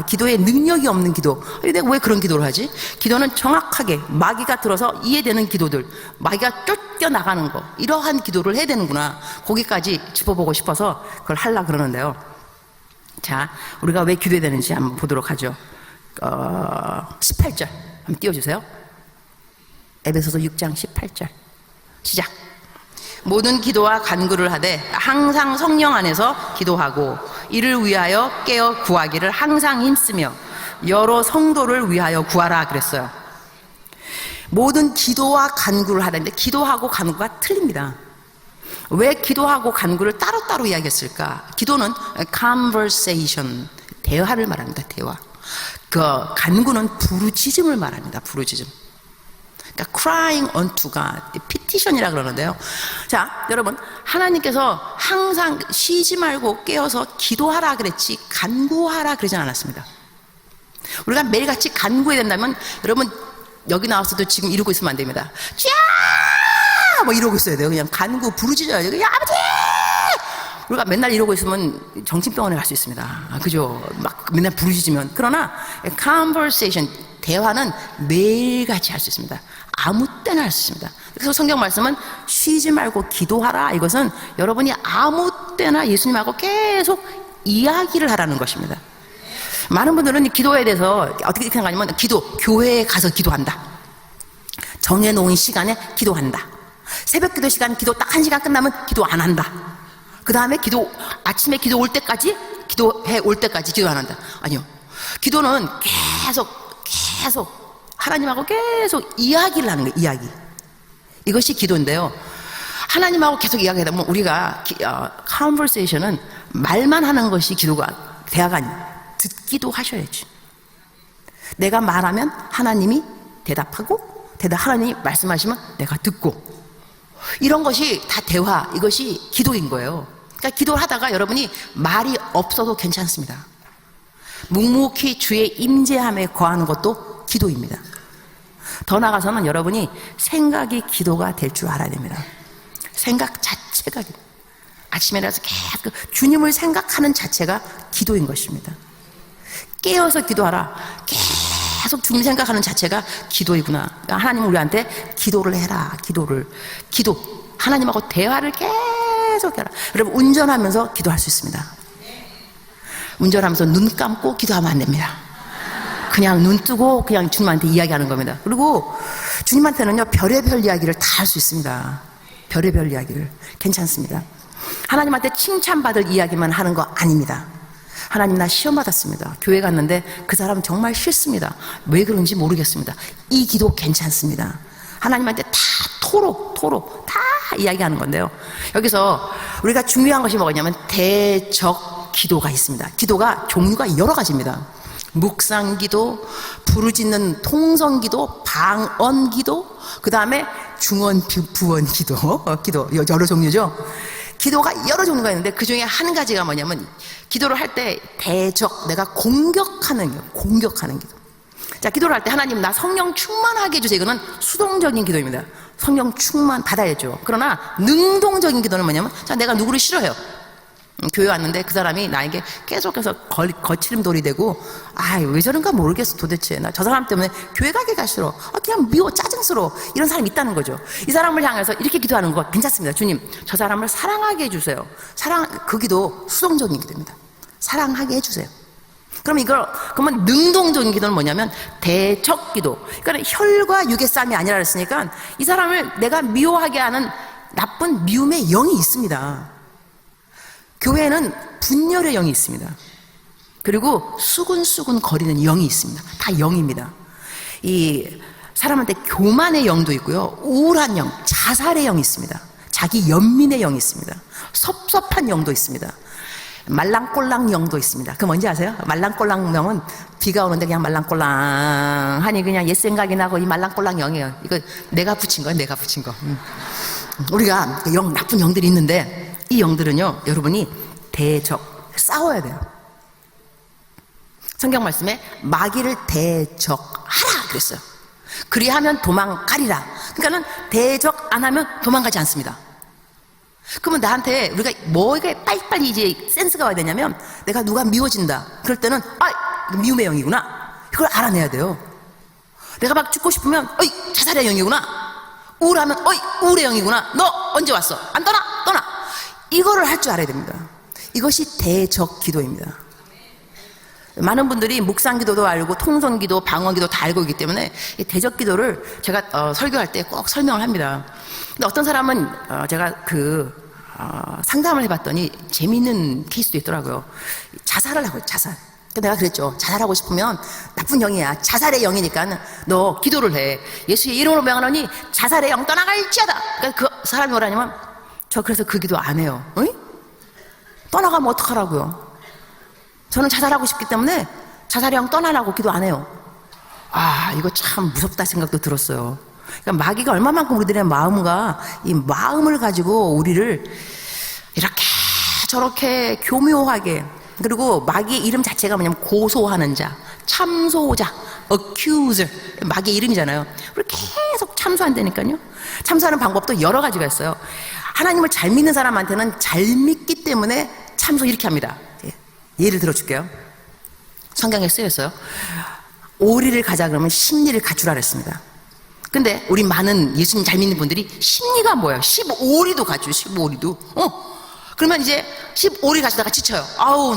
기도에 능력이 없는 기도. 내가 왜 그런 기도를 하지? 기도는 정확하게 마귀가 들어서 이해되는 기도들, 마귀가 쫓겨나가는 거, 이러한 기도를 해야 되는구나. 거기까지 짚어보고 싶어서 그걸 하려고 그러는데요. 자, 우리가 왜 기도해야 되는지 한번 보도록 하죠. 18절 한번 띄워주세요. 에베소서 6장 18절 시작. 모든 기도와 간구를 하되 항상 성령 안에서 기도하고 이를 위하여 깨어 구하기를 항상 힘쓰며 여러 성도를 위하여 구하라 그랬어요. 모든 기도와 간구를 하는데, 기도하고 간구가 틀립니다. 왜 기도하고 간구를 따로따로 이야기했을까? 기도는 conversation, 대화를 말합니다. 대화. 그 간구는 부르짖음을 말합니다. 부르짖음. 그러니까 crying unto God, petition이라 그러는데요. 자, 여러분, 하나님께서 항상 쉬지 말고 깨어서 기도하라 그랬지 간구하라 그러진 않았습니다. 우리가 매일같이 간구해야 된다면, 여러분 여기 나와서도 지금 이러고 있으면 안 됩니다. 쫙! 뭐 이러고 있어야 돼요. 그냥 간구 부르짖어야 돼요. 야, 아버지! 우리가 맨날 이러고 있으면 정신병원에 갈 수 있습니다. 그죠? 막 맨날 부르짖으면. 그러나 conversation, 대화는 매일같이 할 수 있습니다. 아무 때나 할 수 있습니다. 그래서 성경 말씀은 쉬지 말고 기도하라. 이것은 여러분이 아무 때나 예수님하고 계속 이야기를 하라는 것입니다. 많은 분들은 기도에 대해서 어떻게 생각하냐면, 교회에 가서 기도한다, 정해놓은 시간에 기도한다, 새벽 기도 시간 기도 딱 1시간 끝나면 기도 안 한다, 그 다음에 아침에 기도 올 때까지, 기도해 올 때까지 기도 안 한다. 아니요, 기도는 계속 하나님하고 계속 이야기를 하는 거예요. 이야기. 이것이 기도인데요. 하나님하고 계속 이야기하다 보면 우리가 conversation은 말만 하는 것이 대화가 아니에요. 듣기도 하셔야지. 내가 말하면 하나님이 대답하고, 하나님이 말씀하시면 내가 듣고, 이런 것이 다 대화, 이것이 기도인 거예요. 그러니까 기도를 하다가 여러분이 말이 없어도 괜찮습니다. 묵묵히 주의 임재함에 거하는 것도 기도입니다. 더 나아가서는 여러분이 생각이 기도가 될 줄 알아야 됩니다. 생각 자체가, 아침에 일어나서 계속 주님을 생각하는 자체가 기도인 것입니다. 깨어서 기도하라, 계속 주님 생각하는 자체가 기도이구나. 그러니까 하나님은 우리한테 기도를 해라. 하나님하고 대화를 계속 해라. 여러분, 운전하면서 기도할 수 있습니다. 운전하면서 눈 감고 기도하면 안 됩니다. 그냥 눈 뜨고 그냥 주님한테 이야기하는 겁니다. 그리고 주님한테는요, 별의별 이야기를 다 할 수 있습니다. 별의별 이야기를. 괜찮습니다. 하나님한테 칭찬받을 이야기만 하는 거 아닙니다. 하나님, 나 시험 받았습니다. 교회 갔는데 그 사람 정말 싫습니다. 왜 그런지 모르겠습니다. 이 기도 괜찮습니다. 하나님한테 다 토록 다 이야기하는 건데요. 여기서 우리가 중요한 것이 뭐냐면 대적 기도가 있습니다. 기도가 종류가 여러 가지입니다. 묵상기도, 부르짖는 통성기도, 방언기도, 그 다음에 중언부언기도, 기도 여러 종류죠. 기도가 여러 종류가 있는데 그 중에 한 가지가 뭐냐면, 기도를 할 때 내가 공격하는 기도. 자, 기도를 할 때 하나님, 나 성령 충만하게 해주세요. 이거는 수동적인 기도입니다. 성령 충만 받아야죠. 그러나 능동적인 기도는 뭐냐면, 자, 내가 누구를 싫어해요. 교회 왔는데 그 사람이 나에게 계속해서 거칠음돌이 되고, 왜 저런가 모르겠어. 도대체 나 저 사람 때문에 교회 가기가 싫어. 그냥 미워, 짜증스러워. 이런 사람이 있다는 거죠. 이 사람을 향해서 이렇게 기도하는 거 괜찮습니다. 주님, 저 사람을 사랑하게 해주세요. 그 기도 수동적인 기도입니다. 사랑하게 해주세요. 그러면 능동적인 기도는 뭐냐면 대적 기도. 그러니까 혈과 육의 싸움이 아니라 그랬으니까 이 사람을 내가 미워하게 하는 나쁜 미움의 영이 있습니다. 교회에는 분열의 영이 있습니다. 그리고 수근수근 거리는 영이 있습니다. 다 영입니다. 이 사람한테 교만의 영도 있고요, 우울한 영, 자살의 영이 있습니다. 자기 연민의 영이 있습니다. 섭섭한 영도 있습니다. 말랑꼴랑 영도 있습니다. 그 뭔지 아세요? 말랑꼴랑 영은 비가 오는데 그냥 말랑꼴랑 하니 그냥 옛 생각이 나고, 이 말랑꼴랑 영이에요. 이거 내가 붙인 거예요. 내가 붙인 거. 우리가 나쁜 영들이 있는데, 이 영들은요, 여러분이 대적, 싸워야 돼요. 성경 말씀에 마귀를 대적하라 그랬어요. 그리하면 도망가리라. 그러니까는 대적 안 하면 도망가지 않습니다. 그러면 나한테 우리가 뭐가 빨리빨리 이제 센스가 와야 되냐면, 내가 누가 미워진다 그럴 때는 이거 미움의 영이구나, 이걸 알아내야 돼요. 내가 막 죽고 싶으면 자살의 영이구나, 우울하면 우울의 영이구나, 너 언제 왔어, 안 떠나 이거를 할 줄 알아야 됩니다. 이것이 대적 기도입니다. 많은 분들이 묵상기도도 알고 통성기도, 방언기도 다 알고 있기 때문에 이 대적 기도를 제가 설교할 때 꼭 설명을 합니다. 근데 어떤 사람은 제가 상담을 해봤더니 재미있는 케이스도 있더라고요. 자살을 하고, 자살. 내가 그랬죠. 자살하고 싶으면 나쁜 영이야, 자살의 영이니까 너 기도를 해. 예수의 이름으로 명하노니 자살의 영 떠나갈지어다. 그러니까 그 사람이 뭐라냐면, 저 그래서 그 기도 안 해요. 떠나가면 어떡하라고요? 저는 자살하고 싶기 때문에 자살의 영 떠나라고 기도 안 해요. 이거 참 무섭다 생각도 들었어요. 그러니까 마귀가 얼마만큼 우리들의 마음과 이 마음을 가지고 우리를 이렇게 저렇게 교묘하게, 그리고 마귀의 이름 자체가 뭐냐면 고소하는 자, 참소자, accuser, 마귀의 이름이잖아요. 우리 계속 참소한다니까요. 참소하는 방법도 여러 가지가 있어요. 하나님을 잘 믿는 사람한테는 잘 믿기 때문에 참소 이렇게 합니다. 예를 들어줄게요. 성경에 쓰여있어요. 오리를 가자 그러면 심리를 갖추라 그랬습니다. 근데 우리 많은 예수님 잘 믿는 분들이 심리가 뭐예요? 15오리도 갖추요. 15오리도. 그러면 이제 15오리 가시다가 지쳐요.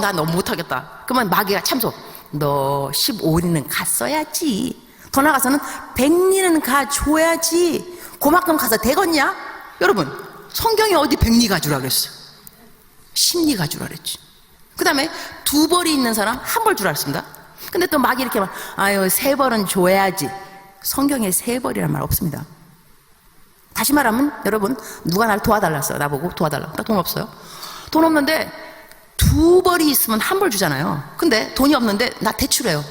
나 너무 못하겠다. 그러면 마귀가 참소, 너 15오리는 갔어야지, 더 나가서는 100리는 가줘야지, 그만큼 가서 되겠냐? 여러분, 성경에 어디 100리 가주라 그랬어요? 심리 가주라 그랬지. 그 다음에 2벌이 있는 사람 1벌 주라 그랬습니다. 근데 또 마귀 이렇게 막 3벌은 줘야지. 성경에 3벌이란 말 없습니다. 다시 말하면, 여러분, 누가 날 도와달라 했어요. 나보고 도와달라고. 나 돈 없어요. 돈 없는데 2벌이 있으면 1벌 주잖아요. 근데 돈이 없는데 나 대출해요.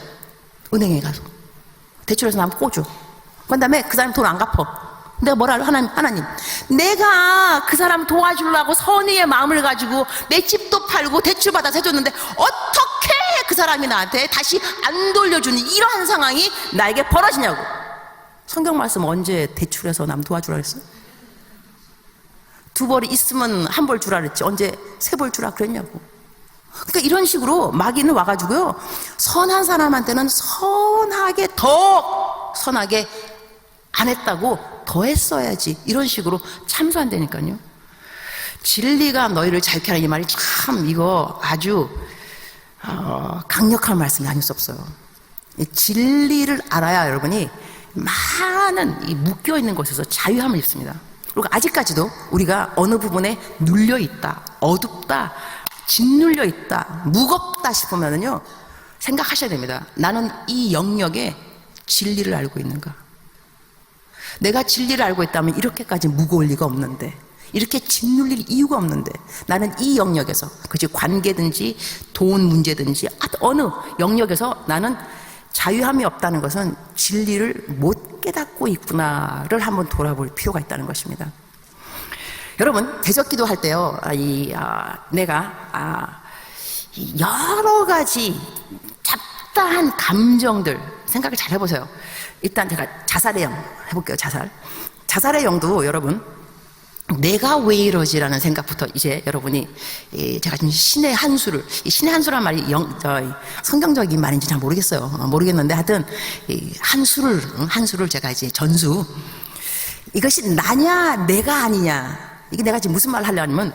은행에 가서 대출해서 나 꿔줘. 그 다음에 그 사람 돈 안 갚아. 내가 뭐라 하려? 하나님, 내가 그 사람 도와주려고 선의의 마음을 가지고 내 집도 팔고 대출받아서 해줬는데 어떻게 그 사람이 나한테 다시 안 돌려주는 이러한 상황이 나에게 벌어지냐고. 성경 말씀 언제 대출해서 남 도와주라 그랬어요? 2벌이 있으면 1벌 주라 그랬지, 언제 3벌 주라 그랬냐고. 그러니까 이런 식으로 마귀는 와가지고요, 선한 사람한테는 선하게, 더 선하게 안 했다고 더 했어야지, 이런 식으로 참소한다니까요. 진리가 너희를 자유케 하라, 이 말이 참, 이거 아주 강력한 말씀이 아닐 수 없어요. 이 진리를 알아야 여러분이 많은 이 묶여있는 것에서 자유함을 입습니다. 그리고 아직까지도 우리가 어느 부분에 눌려있다, 어둡다, 짓눌려 있다, 무겁다 싶으면은요, 생각하셔야 됩니다. 나는 이 영역에 진리를 알고 있는가? 내가 진리를 알고 있다면 이렇게까지 무거울 리가 없는데, 이렇게 짓눌릴 이유가 없는데, 나는 이 영역에서, 그것이 관계든지 돈 문제든지 어느 영역에서 나는 자유함이 없다는 것은 진리를 못 깨닫고 있구나를 한번 돌아볼 필요가 있다는 것입니다. 여러분, 대적기도 할 때요, 내가 여러 가지 잡다한 감정들 생각을 잘 해보세요. 일단 제가 자살의 영 해볼게요. 자살의 영도 여러분, 내가 왜 이러지라는 생각부터 이제 여러분이, 제가 지금 신의 한수를, 이 신의 한수란 말이 성경적인 말인지 잘 모르겠어요. 모르겠는데 하여튼 한수를 제가 이제 전수, 이것이 나냐 내가 아니냐, 이게 내가 지금 무슨 말을 하려면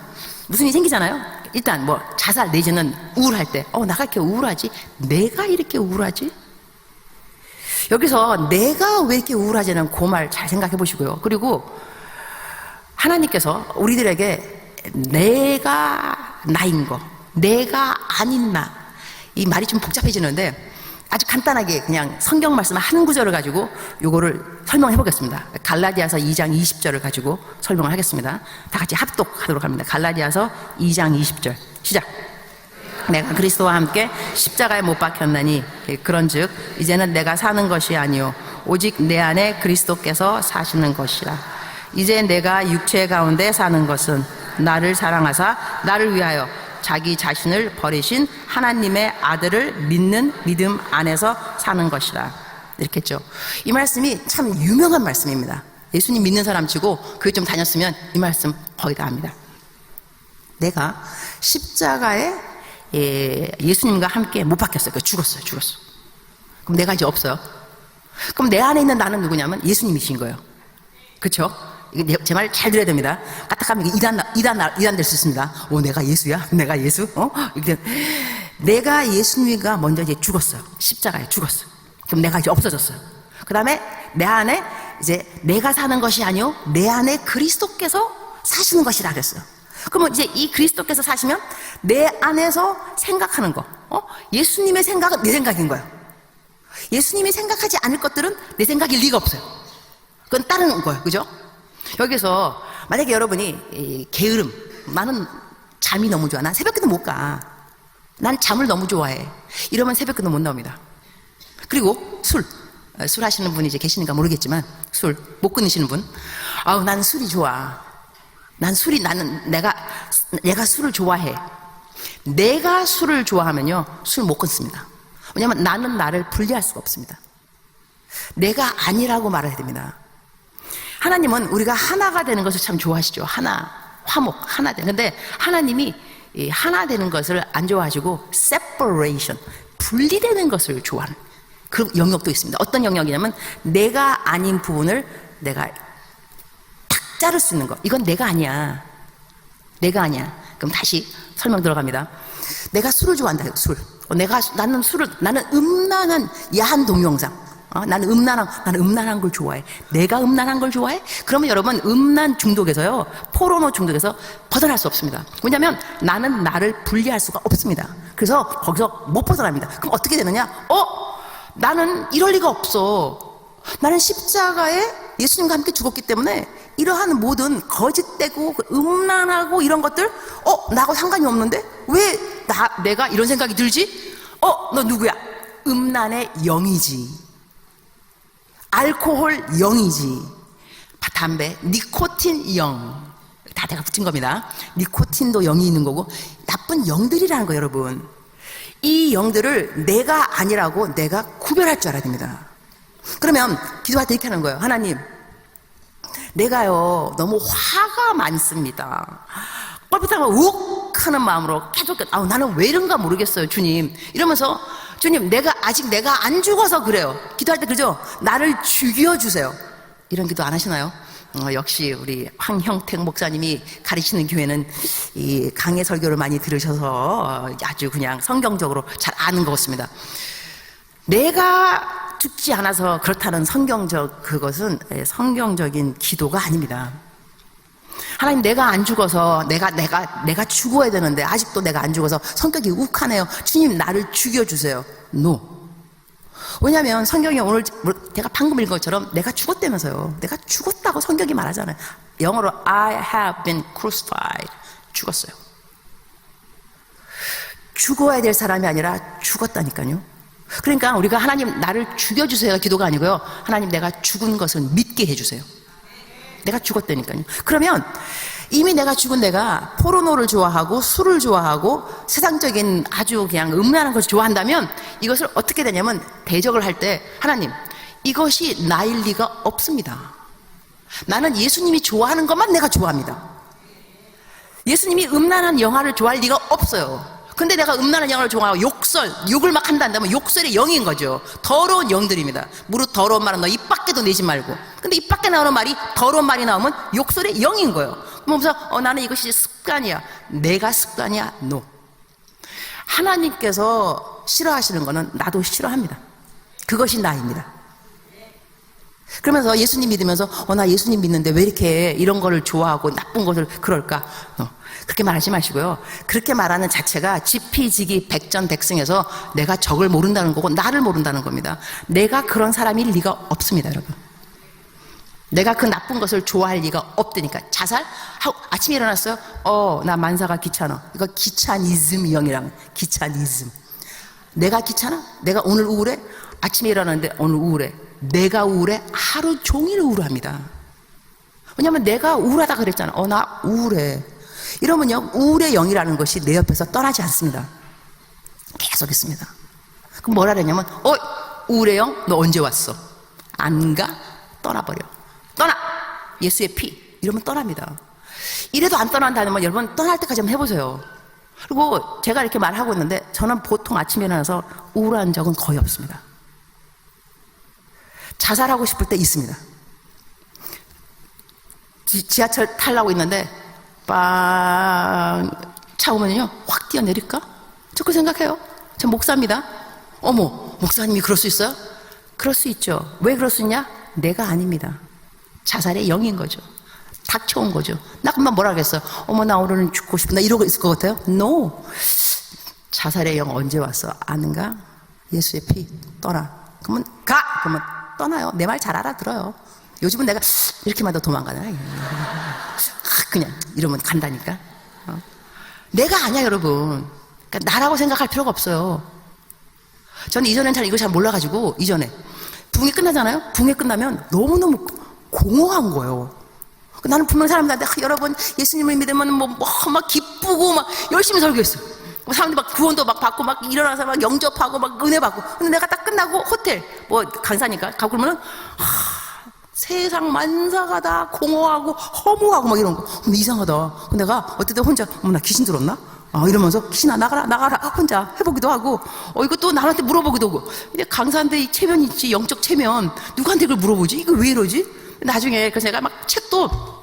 무슨 일이 생기잖아요. 일단 뭐 자살 내지는 우울할 때, 나가 이렇게 우울하지, 내가 이렇게 우울하지, 여기서 내가 왜 이렇게 우울하지는 그 말 잘 생각해 보시고요. 그리고 하나님께서 우리들에게 내가 나인 거, 내가 아닌 나, 이 말이 좀 복잡해지는데, 아주 간단하게 그냥 성경 말씀 한 구절을 가지고 요거를 설명해 보겠습니다. 갈라디아서 2장 20절을 가지고 설명을 하겠습니다. 다 같이 합독하도록 합니다. 갈라디아서 2장 20절 시작. 내가 그리스도와 함께 십자가에 못 박혔나니 그런즉 이제는 내가 사는 것이 아니요 오직 내 안에 그리스도께서 사시는 것이라. 이제 내가 육체 가운데 사는 것은 나를 사랑하사 나를 위하여 자기 자신을 버리신 하나님의 아들을 믿는 믿음 안에서 사는 것이라. 이렇게 했죠. 이 말씀이 참 유명한 말씀입니다. 예수님 믿는 사람 치고 교회 좀 다녔으면 이 말씀 거의 다 압니다. 내가 십자가에 예수님과 함께 못 박혔어요. 죽었어요. 그럼 내가 이제 없어요. 그럼 내 안에 있는 나는 누구냐면 예수님이신 거예요. 그렇죠? 제 말 잘 들어야 됩니다. 까딱하면 이단 될 수 있습니다. 내가 예수야? 내가 예수? 내가 예수님과 먼저 이제 죽었어요. 십자가에 죽었어요. 그럼 내가 이제 없어졌어요. 그 다음에 내 안에 이제 내가 사는 것이 아니요 내 안에 그리스도께서 사시는 것이라 그랬어요. 그러면 이제 이 그리스도께서 사시면 내 안에서 생각하는 거, 예수님의 생각은 내 생각인 거예요. 예수님이 생각하지 않을 것들은 내 생각일 리가 없어요. 그건 다른 거예요. 그죠? 여기서 만약에 여러분이 게으름, 나는 잠이 너무 좋아, 난 새벽기도 못 가, 난 잠을 너무 좋아해, 이러면 새벽기도 못 나옵니다. 그리고 술 하시는 분이 이제 계시니까 모르겠지만 술 못 끊으시는 분, 난 술이 좋아, 내가 술을 좋아해. 내가 술을 좋아하면요 술 못 끊습니다. 왜냐하면 나는 나를 분리할 수가 없습니다. 내가 아니라고 말해야 됩니다. 하나님은 우리가 하나가 되는 것을 참 좋아하시죠. 하나, 화목, 하나 되는. 근데 하나님이 이 하나 되는 것을 안 좋아하시고 separation, 분리되는 것을 좋아하는 그 영역도 있습니다. 어떤 영역이냐면 내가 아닌 부분을 내가 탁 자를 수 있는 거. 이건 내가 아니야. 그럼 다시 설명 들어갑니다. 내가 술을 좋아한다. 술. 나는 음란한 야한 동영상. 나는 음란한 걸 좋아해. 내가 음란한 걸 좋아해? 그러면 여러분 음란 중독에서요, 포르노 중독에서 벗어날 수 없습니다. 왜냐하면 나는 나를 분리할 수가 없습니다. 그래서 거기서 못 벗어납니다. 그럼 어떻게 되느냐? 나는 이럴 리가 없어. 나는 십자가에 예수님과 함께 죽었기 때문에 이러한 모든 거짓되고 음란하고 이런 것들 나하고 상관이 없는데 왜 내가 이런 생각이 들지? 너 누구야? 음란의 영이지. 알코올 영이지. 담배, 니코틴 영. 다 내가 붙인 겁니다. 니코틴도 영이 있는 거고 나쁜 영들이라는 거예요, 여러분. 이 영들을 내가 아니라고 내가 구별할 줄 알아야 됩니다. 그러면 기도할 때 이렇게 하는 거예요. 하나님, 내가요 너무 화가 많습니다. 뻘짓하면 욱 하는 마음으로 계속 나는 왜 이런가 모르겠어요, 주님. 이러면서 주님, 아직 내가 안 죽어서 그래요. 기도할 때 그죠? 나를 죽여주세요. 이런 기도 안 하시나요? 역시 우리 황형택 목사님이 가르치는 교회는 이 강해 설교를 많이 들으셔서 아주 그냥 성경적으로 잘 아는 것 같습니다. 내가 죽지 않아서 그렇다는 그것은 성경적인 기도가 아닙니다. 하나님, 내가 안 죽어서 내가 죽어야 되는데 아직도 내가 안 죽어서 성격이 욱하네요. 주님, 나를 죽여주세요. No. 왜냐하면 성경이 오늘 제가 방금 읽은 것처럼 내가 죽었다면서요. 내가 죽었다고 성경이 말하잖아요. 영어로 I have been crucified. 죽었어요. 죽어야 될 사람이 아니라 죽었다니까요. 그러니까 우리가 하나님, 나를 죽여주세요가 기도가 아니고요. 하나님, 내가 죽은 것을 믿게 해주세요. 내가 죽었다니까요. 그러면 이미 내가 죽은 내가 포르노를 좋아하고 술을 좋아하고 세상적인 아주 그냥 음란한 것을 좋아한다면 이것을 어떻게 되냐면 대적을 할 때 하나님, 이것이 나일 리가 없습니다. 나는 예수님이 좋아하는 것만 내가 좋아합니다. 예수님이 음란한 영화를 좋아할 리가 없어요. 근데 내가 음란한 영화를 좋아하고 욕을 막 한다면 욕설의 영인 거죠. 더러운 영들입니다. 무릇 더러운 말은 너 입 밖에도 내지 말고. 근데 입 밖에 나오는 말이 더러운 말이 나오면 욕설의 영인 거예요. 그러면서 나는 이것이 습관이야. 내가 습관이야? No. 하나님께서 싫어하시는 거는 나도 싫어합니다. 그것이 나입니다. 그러면서 예수님 믿으면서 나 예수님 믿는데 왜 이렇게 이런 거를 좋아하고 나쁜 것을 그럴까? 그렇게 말하지 마시고요. 그렇게 말하는 자체가 지피지기 백전백승에서 내가 적을 모른다는 거고 나를 모른다는 겁니다. 내가 그런 사람일 리가 없습니다, 여러분. 내가 그 나쁜 것을 좋아할 리가 없다니까. 자살? 아침에 일어났어요? 나 만사가 귀찮아. 이거 귀차니즘 영이랑 귀차니즘. 내가 귀찮아? 내가 오늘 우울해? 아침에 일어났는데 오늘 우울해. 내가 우울해? 하루 종일 우울합니다. 왜냐면 내가 우울하다 그랬잖아. 나 우울해. 이러면요, 우울의 영이라는 것이 내 옆에서 떠나지 않습니다. 계속 있습니다. 그럼 뭐라 그랬냐면, 우울의 영, 너 언제 왔어? 안 가? 떠나버려. 떠나! 예수의 피. 이러면 떠납니다. 이래도 안 떠난다면 여러분 떠날 때까지 한번 해보세요. 그리고 제가 이렇게 말하고 있는데 저는 보통 아침에 일어나서 우울한 적은 거의 없습니다. 자살하고 싶을 때 있습니다. 지하철 타려고 있는데 빵 차 오면요 확 뛰어내릴까? 저 그 생각해요. 저 목사입니다. 어머, 목사님이 그럴 수 있어요? 그럴 수 있죠. 왜 그럴 수 있냐? 내가 아닙니다. 자살의 영인 거죠. 닥쳐온 거죠. 나 그만 뭐라 하겠어요? 나 오늘은 죽고 싶다. 나 이러고 있을 것 같아요? No. 자살의 영 언제 왔어? 아는가? 예수의 피 떠나. 그러면 가! 그러면 떠나요. 내 말 잘 알아들어요. 요즘은 내가 이렇게만 더 도망가나? 그냥 이러면 간다니까. 내가 아니야, 여러분. 그러니까 나라고 생각할 필요가 없어요. 저는 이전엔 이거 잘 몰라가지고 이전에 붕이 끝나잖아요. 붕이 끝나면 너무너무 공허한 거예요. 나는 분명 사람들한테 여러분 예수님을 믿으면 막 기쁘고 막 열심히 설교했어요. 사람들이 막 구원도 막 받고 막 일어나서 막 영접하고 막 은혜 받고. 근데 내가 딱 끝나고 호텔 강사니까 가고 그러면은 세상 만사가 다 공허하고 허무하고 막 이런 거. 근데 이상하다. 내가 어쨌든 혼자 나 귀신 들었나? 이러면서 귀신아 나가라 혼자 해보기도 하고 이거 또 남한테 물어보기도 하고. 근데 강사인데 이 체면이 있지, 영적 체면. 누구한테 그걸 물어보지? 이거 왜 이러지? 나중에 그래서 내가 막 책도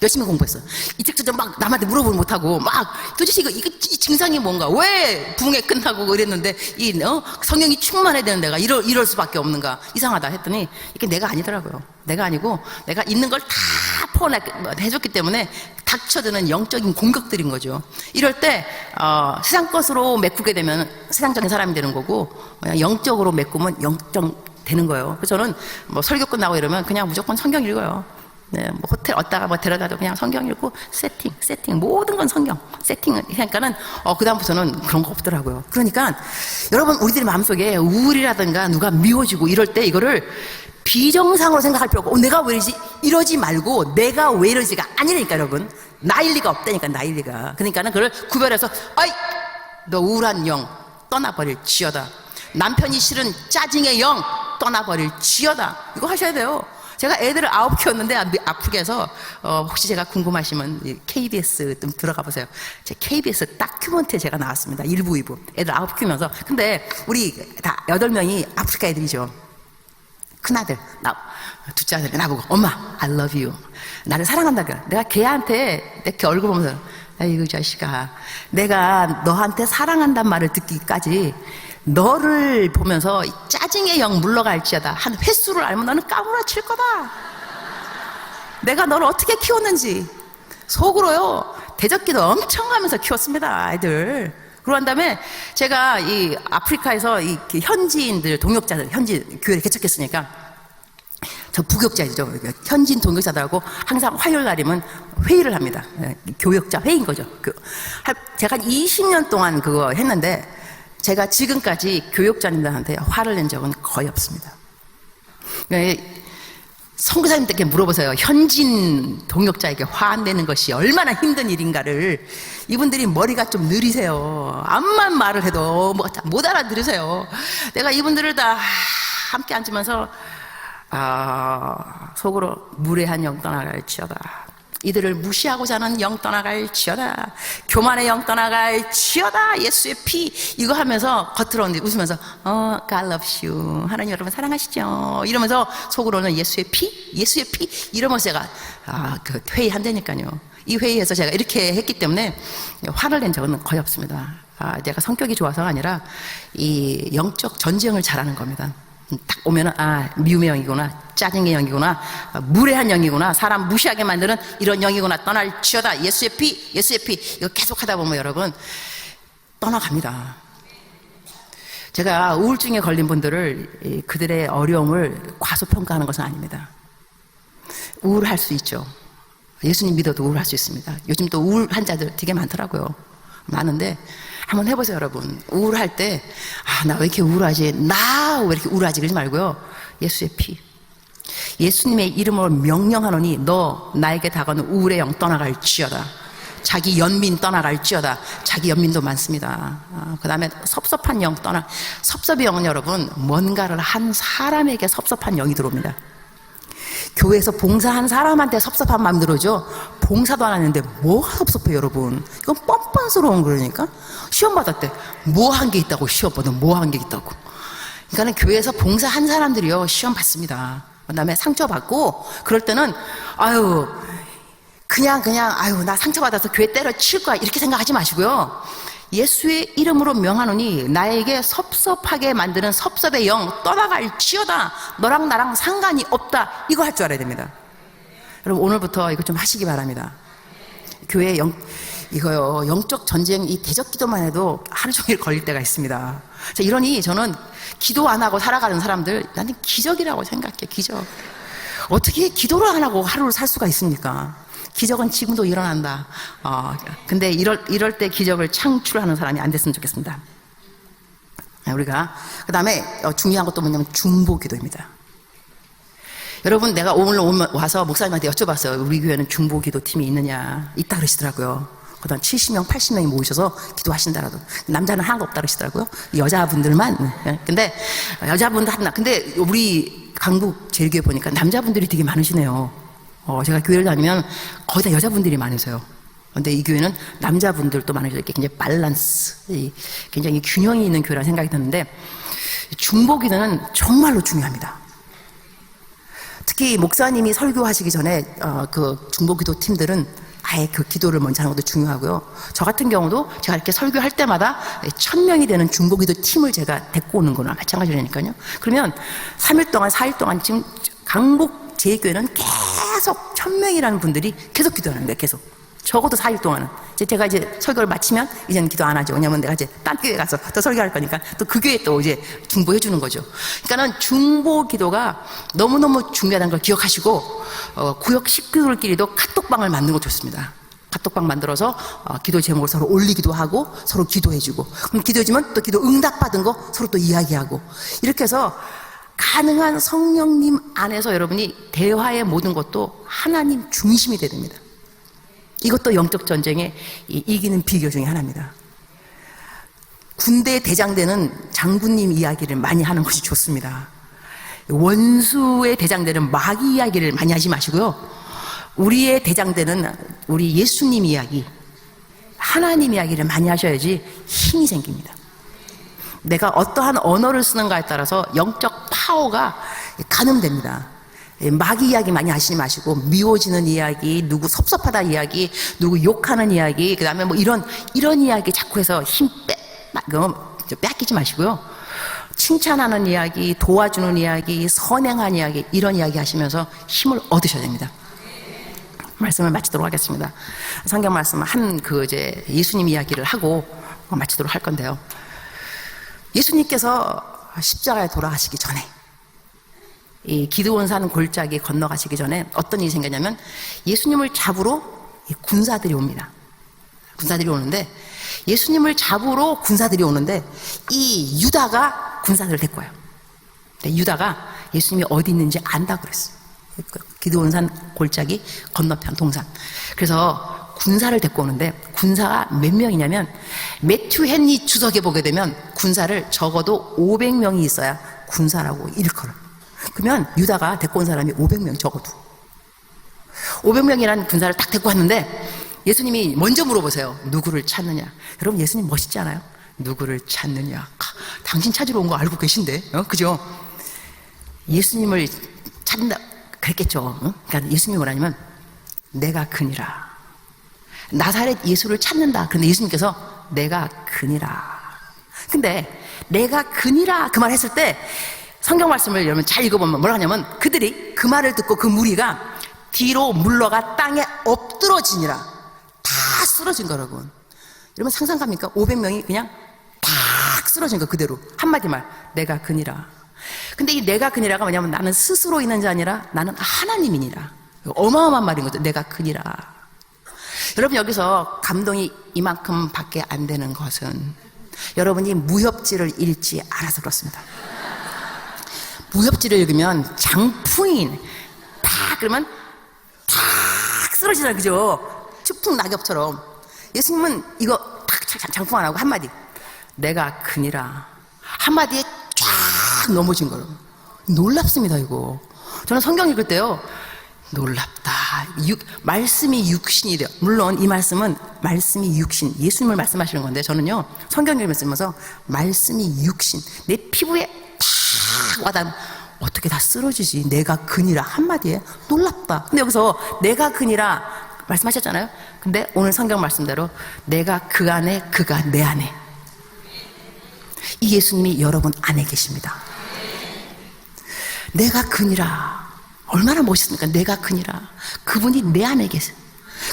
열심히 공부했어요. 이 책도 좀 막 남한테 물어보지 못하고 막 도대체 이 증상이 뭔가, 왜 붕에 끝나고 이랬는데 성령이 충만해야 되는 내가 이럴 수밖에 없는가, 이상하다 했더니 이게 내가 아니더라고요. 내가 아니고 내가 있는 걸 다 포함해줬기 때문에 닥쳐드는 영적인 공격들인 거죠. 이럴 때 세상 것으로 메꾸게 되면 세상적인 사람이 되는 거고, 영적으로 메꾸면 영적 되는 거예요. 그래서 저는 설교 끝나고 이러면 그냥 무조건 성경 읽어요. 네, 호텔 왔다가 데려다도 그냥 성경 읽고 세팅 모든 건 성경 세팅을 하니까는 그다음부터는 그런 거 없더라고요. 그러니까 여러분, 우리들의 마음속에 우울이라든가 누가 미워지고 이럴 때 이거를 비정상으로 생각할 필요 없고 내가 왜 이러지 말고 내가 왜 이러지가 아니라니까. 여러분, 나일 리가 없다니까. 나일 리가. 그러니까는 그걸 구별해서 너 우울한 영 떠나버릴 지어다. 남편이 싫은 짜증의 영 떠나버릴 지어다. 이거 하셔야 돼요. 제가 애들을 9 키웠는데 아프게 해서 혹시 제가 궁금하시면 KBS 좀 들어가 보세요. 제 KBS 다큐멘터리에 제가 나왔습니다. 1부 2부 애들 9 키우면서. 근데 우리 다 8명이 아프리카 애들이죠. 큰아들 둘째 아들이 나보고 엄마 I love you, 나를 사랑한다 그래. 내가 걔한테 내 얼굴 보면서 아이고 자식아, 내가 너한테 사랑한단 말을 듣기까지 너를 보면서 짜증의 영 물러갈지어다 한 횟수를 알면 너는 까무라칠 거다. 내가 너를 어떻게 키웠는지. 속으로요 대적기도 엄청 하면서 키웠습니다, 아이들. 그러고 난 다음에 제가 이 아프리카에서 이 현지인들 동역자들 현지 교회를 개척했으니까 저 부교육자이죠. 현지인 동역자들하고 항상 화요일 날이면 회의를 합니다. 교역자 회의인 거죠. 제가 20년 동안 그거 했는데 제가 지금까지 교역자님들한테 화를 낸 적은 거의 없습니다. 선교사님들께 물어보세요. 현지인 동역자에게 화 내는 것이 얼마나 힘든 일인가를. 이분들이 머리가 좀 느리세요. 암만 말을 해도 못 알아들으세요. 내가 이분들을 다 함께 앉으면서 속으로 무례한 영 떠나갈지어다. 이들을 무시하고자 하는 영 떠나갈지어다. 교만의 영 떠나갈지어다. 예수의 피. 이거 하면서 겉으로 웃으면서 God loves you, 하나님 여러분 사랑하시죠, 이러면서 속으로는 예수의 피 이러면서 제가 그 회의 한다니까요. 이 회의에서 제가 이렇게 했기 때문에 화를 낸 적은 거의 없습니다. 내가 성격이 좋아서가 아니라 이 영적 전쟁을 잘하는 겁니다. 딱 오면은 미움의 영이구나, 짜증의 영이구나, 무례한 영이구나, 사람 무시하게 만드는 이런 영이구나, 떠날지어다. 예수의 피, 예수의 피. 이거 계속 하다 보면 여러분 떠나갑니다. 제가 우울증에 걸린 분들을 그들의 어려움을 과소평가하는 것은 아닙니다. 우울할 수 있죠. 예수님 믿어도 우울할 수 있습니다. 요즘 또 우울한 자들 되게 많더라고요. 많은데 한번 해보세요, 여러분. 우울할 때 나 왜 이렇게 우울하지? 나 왜 이렇게 우울하지? 그러지 말고요. 예수의 피, 예수님의 이름으로 명령하노니 너 나에게 다가오는 우울의 영 떠나갈지어다. 자기 연민 떠나갈지어다. 자기 연민도 많습니다. 그 다음에 섭섭한 영 섭섭의 영은 여러분 뭔가를 한 사람에게 섭섭한 영이 들어옵니다. 교회에서 봉사한 사람한테 섭섭한 마음 들어오죠. 봉사도 안 하는데 뭐가 섭섭해요, 여러분? 이건 뻔뻔스러운 거니까. 시험 받았대. 뭐 한 게 있다고, 시험 받아 뭐 한 게 있다고. 그러니까 교회에서 봉사한 사람들이요 시험 받습니다. 그 다음에 상처받고 그럴 때는 그냥 나 상처받아서 교회 때려칠 거야 이렇게 생각하지 마시고요. 예수의 이름으로 명하노니 나에게 섭섭하게 만드는 섭섭의 영 떠나갈지어다. 너랑 나랑 상관이 없다. 이거 할 줄 알아야 됩니다. 여러분 오늘부터 이거 좀 하시기 바랍니다. 교회 이거요 영적 전쟁 이 대적 기도만 해도 하루 종일 걸릴 때가 있습니다. 자, 이러니 저는 기도 안 하고 살아가는 사람들 나는 기적이라고 생각해. 기적. 어떻게 기도를 안 하고 하루를 살 수가 있습니까? 기적은 지금도 일어난다. 근데 이럴 때 기적을 창출하는 사람이 안 됐으면 좋겠습니다. 우리가 그 다음에 중요한 것도 뭐냐면 중보기도입니다. 여러분 내가 오늘 와서 목사님한테 여쭤봤어요. 우리 교회는 중보기도 팀이 있느냐? 있다 그러시더라고요. 그다음 70명, 80명이 모이셔서 기도하신다라도 남자는 하나도 없다 그러시더라고요. 여자분들만. 근데 여자분들 하나. 근데 우리 강북 제일교회 보니까 남자분들이 되게 많으시네요. 제가 교회를 다니면 거의 다 여자분들이 많으세요. 근데 이 교회는 남자분들도 많으셔서 이렇게 굉장히 밸런스, 굉장히 균형이 있는 교회라는 생각이 드는데 중보기도는 정말로 중요합니다. 특히 목사님이 설교하시기 전에 그 중보기도 팀들은 아예 그 기도를 먼저 하는 것도 중요하고요. 저 같은 경우도 제가 이렇게 설교할 때마다 1000명이 되는 중보기도 팀을 제가 데리고 오는 거나 마찬가지라니까요. 그러면 3일 동안 4일 동안 지금 강북 제2교회는 계속 1000명이라는 분들이 계속 기도하는 거예요. 계속. 적어도 4일 동안은. 제가 이제 설교를 마치면 이제는 기도 안 하죠. 왜냐면 내가 이제 딴 교회 가서 또 설교할 거니까 또 그 교회에 또 이제 중보해 주는 거죠. 그러니까는 중보 기도가 너무너무 중요하다는 걸 기억하시고, 구역 식구들끼리도 카톡방을 만드는 거 좋습니다. 카톡방 만들어서 기도 제목을 서로 올리기도 하고 서로 기도해 주고, 그럼 기도해 주면 또 기도 응답받은 거 서로 또 이야기하고, 이렇게 해서 가능한 성령님 안에서 여러분이 대화의 모든 것도 하나님 중심이 돼야 됩니다. 이것도 영적 전쟁에 이기는 비결 중에 하나입니다. 군대 대장되는 장군님 이야기를 많이 하는 것이 좋습니다. 원수의 대장되는 마귀 이야기를 많이 하지 마시고요. 우리의 대장되는 우리 예수님 이야기, 하나님 이야기를 많이 하셔야지 힘이 생깁니다. 내가 어떠한 언어를 쓰는가에 따라서 영적 파워가 가늠됩니다. 마귀 이야기 많이 하시지 마시고, 미워지는 이야기, 누구 섭섭하다 이야기, 누구 욕하는 이야기, 그 다음에 뭐 이런 이야기 자꾸 해서 뺏기지 마시고요. 칭찬하는 이야기, 도와주는 이야기, 선행한 이야기, 이런 이야기 하시면서 힘을 얻으셔야 됩니다. 말씀을 마치도록 하겠습니다. 성경 말씀 이제 예수님 이야기를 하고 마치도록 할 건데요. 예수님께서 십자가에 돌아가시기 전에, 이 기드온산 골짜기 건너가시기 전에 어떤 일이 생겼냐면, 예수님을 잡으러 군사들이 옵니다. 군사들이 오는데, 예수님을 잡으러 군사들이 오는데, 이 유다가 군사들을 데리고 와요. 근데 유다가 예수님이 어디 있는지 안다고 그랬어요. 기드온산 골짜기 건너편 동산. 그래서 군사를 데리고 오는데, 군사가 몇 명이냐면, 매튜 헨리 주석에 보게 되면 군사를 적어도 500명이 있어야 군사라고 일컬어요. 그러면 유다가 데리고 온 사람이 500명 적어도. 500명이라는 군사를 딱 데리고 왔는데 예수님이 먼저 물어보세요. 누구를 찾느냐? 여러분 예수님 멋있지 않아요? 누구를 찾느냐? 당신 찾으러 온 거 알고 계신데, 그죠? 예수님을 찾는다 그랬겠죠. 그러니까 예수님이 뭐라냐면 내가 그니라. 나사렛 예수를 찾는다. 그런데 예수님께서 내가 그니라. 근데 내가 그니라 그 말 했을 때 성경 말씀을 여러분 잘 읽어보면 뭐라 하냐면 그들이 그 말을 듣고 그 무리가 뒤로 물러가 땅에 엎드러지니라. 다 쓰러진 거라고. 여러분 상상 갑니까? 500명이 그냥 딱 쓰러진 거 그대로. 한마디 말, 내가 그니라. 근데 이 내가 그니라가 뭐냐면 나는 스스로 있는 자 아니라 나는 하나님이니라. 어마어마한 말인 거죠. 내가 그니라. 여러분 여기서 감동이 이만큼 밖에 안 되는 것은 여러분이 무협지를 읽지 않아서 그렇습니다. 무협지를 읽으면 장풍이 딱 그러면 탁 쓰러지잖아요. 그죠? 추풍 낙엽처럼. 예수님은 이거 탁 장풍 안 하고 한마디, 내가 그니라. 한마디에 쫙 넘어진 거예요. 놀랍습니다. 이거 저는 성경 읽을 때요, 놀랍다. 말씀이 육신이 돼요. 물론 이 말씀은 말씀이 육신, 예수님을 말씀하시는 건데 저는요 성경 읽으면서 말씀이 육신, 내 피부에 탁 와닿으면 어떻게 다 쓰러지지. 내가 그니라 한마디에 놀랍다. 근데 여기서 내가 그니라 말씀하셨잖아요. 근데 오늘 성경 말씀대로 내가 그 안에, 그가 내 안에. 이 예수님이 여러분 안에 계십니다. 내가 그니라. 얼마나 멋있습니까? 내가 그니라. 그분이 내 안에 계세요.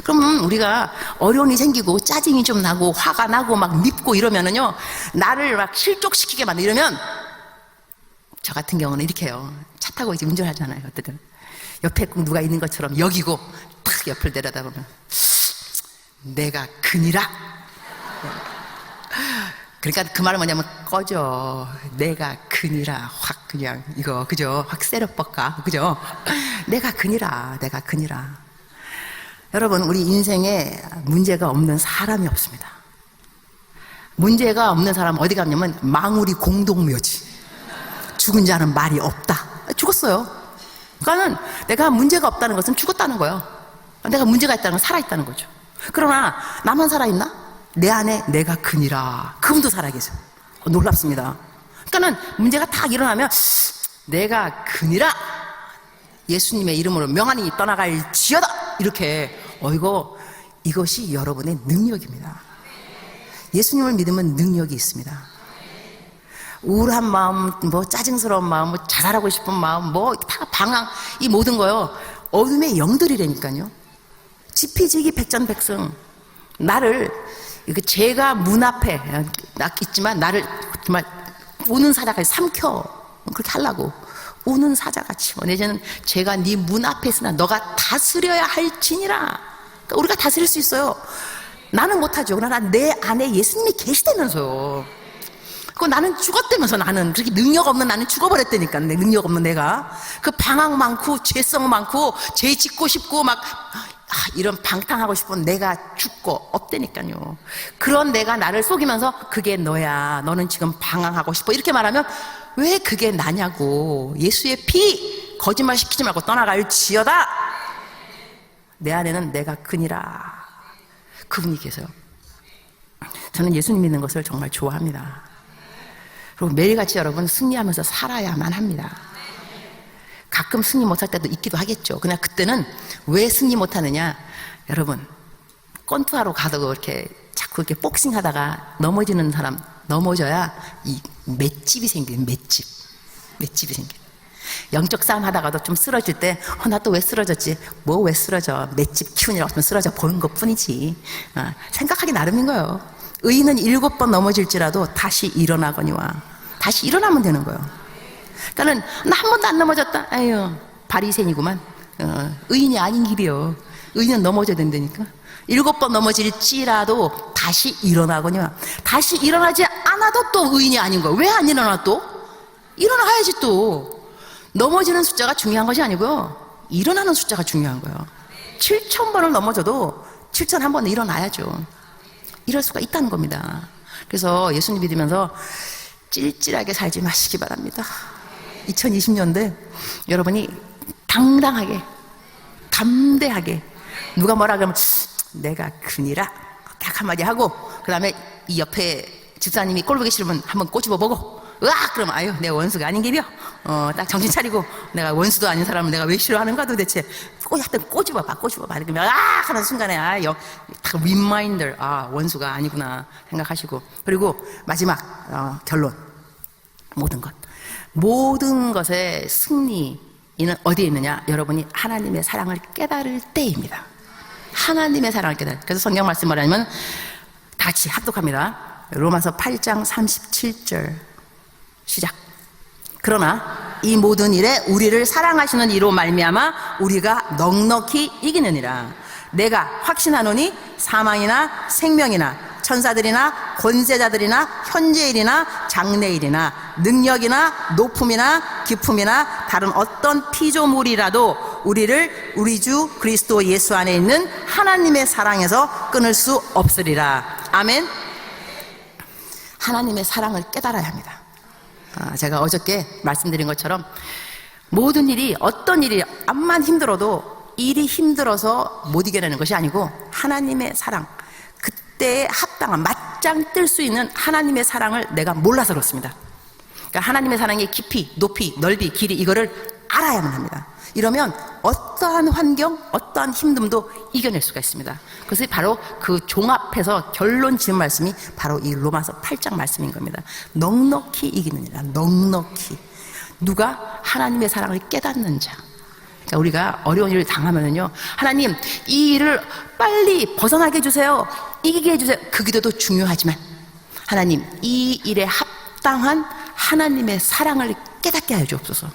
그러면 우리가 어려움이 생기고 짜증이 좀 나고 화가 나고 막 밉고 이러면은요, 나를 막 실족시키게 만들어. 이러면 저 같은 경우는 이렇게 해요. 차 타고 이제 운전하잖아요. 어떻든 옆에 꼭 누가 있는 것처럼 여기고 딱 옆을 내려다보면 내가 그니라. 그러니까 그 말은 뭐냐면 꺼져. 내가 그니라. 확 그냥 이거 그죠? 확 세려 뻗까 그죠? 내가 그니라. 내가 그니라. 여러분 우리 인생에 문제가 없는 사람이 없습니다. 문제가 없는 사람은 어디 갔냐면 망우리 공동묘지. 죽은 자는 말이 없다. 죽었어요. 그러니까는 내가 문제가 없다는 것은 죽었다는 거예요. 내가 문제가 있다는 건 살아있다는 거죠. 그러나 나만 살아있나? 내 안에 내가 그니라. 그분도 살아계세요. 놀랍습니다. 그러니까는 문제가 딱 일어나면 내가 그니라. 예수님의 이름으로 명하니 떠나갈 지어다. 이렇게 이것이 여러분의 능력입니다. 예수님을 믿으면 능력이 있습니다. 우울한 마음, 짜증스러운 마음, 자살하고 싶은 마음, 다 방황, 이 모든 거요 어둠의 영들이라니까요. 지피지기 백전백승. 나를 죄가 문 앞에 있지만 나를 정말 우는 사자같이 삼켜. 그렇게 하려고. 우는 사자같이. 내지는 죄가 네 문 앞에 있으나 너가 다스려야 할지니라. 그러니까 우리가 다스릴 수 있어요. 나는 못하죠. 그러나 내 안에 예수님이 계시다면서요. 나는 죽었다면서. 나는 그렇게 능력 없는 나는 죽어버렸다니까. 능력 없는 내가 그 방황 많고 죄성 많고 죄 짓고 싶고 막 이런 방탕하고 싶은 내가 죽고 없다니까요. 그런 내가 나를 속이면서 그게 너야. 너는 지금 방황하고 싶어. 이렇게 말하면 왜 그게 나냐고. 예수의 피 거짓말 시키지 말고 떠나갈 지어다. 내 안에는 내가 그니라. 그분이 계세요. 저는 예수님 믿는 것을 정말 좋아합니다. 그리고 매일같이 여러분 승리하면서 살아야만 합니다. 가끔 승리 못할 때도 있기도 하겠죠. 그냥 그때는 왜 승리 못하느냐. 여러분 권투하러 가도 이렇게 자꾸 이렇게 복싱하다가 넘어지는 사람, 넘어져야 이 맷집이 생겨요. 맷집이 생겨요. 영적 싸움 하다가도 좀 쓰러질 때 나 또 왜 쓰러졌지? 왜 쓰러져? 맷집 키우느라고 좀 쓰러져 보는 것 뿐이지. 생각하기 나름인 거예요. 의인은 7번 넘어질지라도 다시 일어나거니와. 다시 일어나면 되는 거예요. 그러니까는 나 한 번도 안 넘어졌다. 아유, 바리새인이구만. 의인이 아닌 길이요. 의인은 넘어져야 된다니까. 7번 넘어질지라도 다시 일어나거니와. 다시 일어나지 않아도 또 의인이 아닌 거예요. 왜 안 일어나 또? 일어나야지 또. 넘어지는 숫자가 중요한 것이 아니고요, 일어나는 숫자가 중요한 거예요. 7,000번을 넘어져도 7,001번은 일어나야죠. 이럴 수가 있다는 겁니다. 그래서 예수님 믿으면서 찔찔하게 살지 마시기 바랍니다. 2020년대 여러분이 당당하게, 담대하게, 누가 뭐라 그러면 내가 그니라 딱 한마디 하고, 그 다음에 이 옆에 집사님이 꼴 보기 싫으면 한번 꼬집어 보고, 으악! 그러면 아유 내가 원수가 아닌 길이요. 딱 정신 차리고, 내가 원수도 아닌 사람을 내가 왜 싫어하는가 도대체. 하여튼 꼬집어봐. 이러면 으악! 하는 순간에 딱 리마인더, 원수가 아니구나 생각하시고. 그리고 마지막 결론. 모든 것 모든 것의 승리는 어디에 있느냐? 여러분이 하나님의 사랑을 깨달을 때입니다. 하나님의 사랑을 깨달을 때. 그래서 성경 말씀 뭐냐면 다 같이 합독합니다. 로마서 8장 37절 시작. 그러나 이 모든 일에 우리를 사랑하시는 이로 말미암아 우리가 넉넉히 이기느니라. 내가 확신하노니 사망이나 생명이나 천사들이나 권세자들이나 현재일이나 장래일이나 능력이나 높음이나 깊음이나 다른 어떤 피조물이라도 우리를 우리 주 그리스도 예수 안에 있는 하나님의 사랑에서 끊을 수 없으리라. 아멘. 하나님의 사랑을 깨달아야 합니다. 제가 어저께 말씀드린 것처럼 모든 일이, 어떤 일이 암만 힘들어도 일이 힘들어서 못 이겨내는 것이 아니고 하나님의 사랑, 그때에 합당한 맞짱 뜰 수 있는 하나님의 사랑을 내가 몰라서 그렇습니다. 그러니까 하나님의 사랑의 깊이, 높이, 넓이, 길이, 이거를 알아야만 합니다. 이러면 어떠한 환경, 어떠한 힘듦도 이겨낼 수가 있습니다. 그것이 바로 그 종합해서 결론 지은 말씀이 바로 이 로마서 8장 말씀인 겁니다. 넉넉히 이기느니라. 넉넉히. 누가 하나님의 사랑을 깨닫는 자. 그러니까 우리가 어려운 일을 당하면요, 하나님 이 일을 빨리 벗어나게 해주세요, 이기게 해주세요. 그 기도도 중요하지만 하나님 이 일에 합당한 하나님의 사랑을 깨닫게 하여 주옵소서.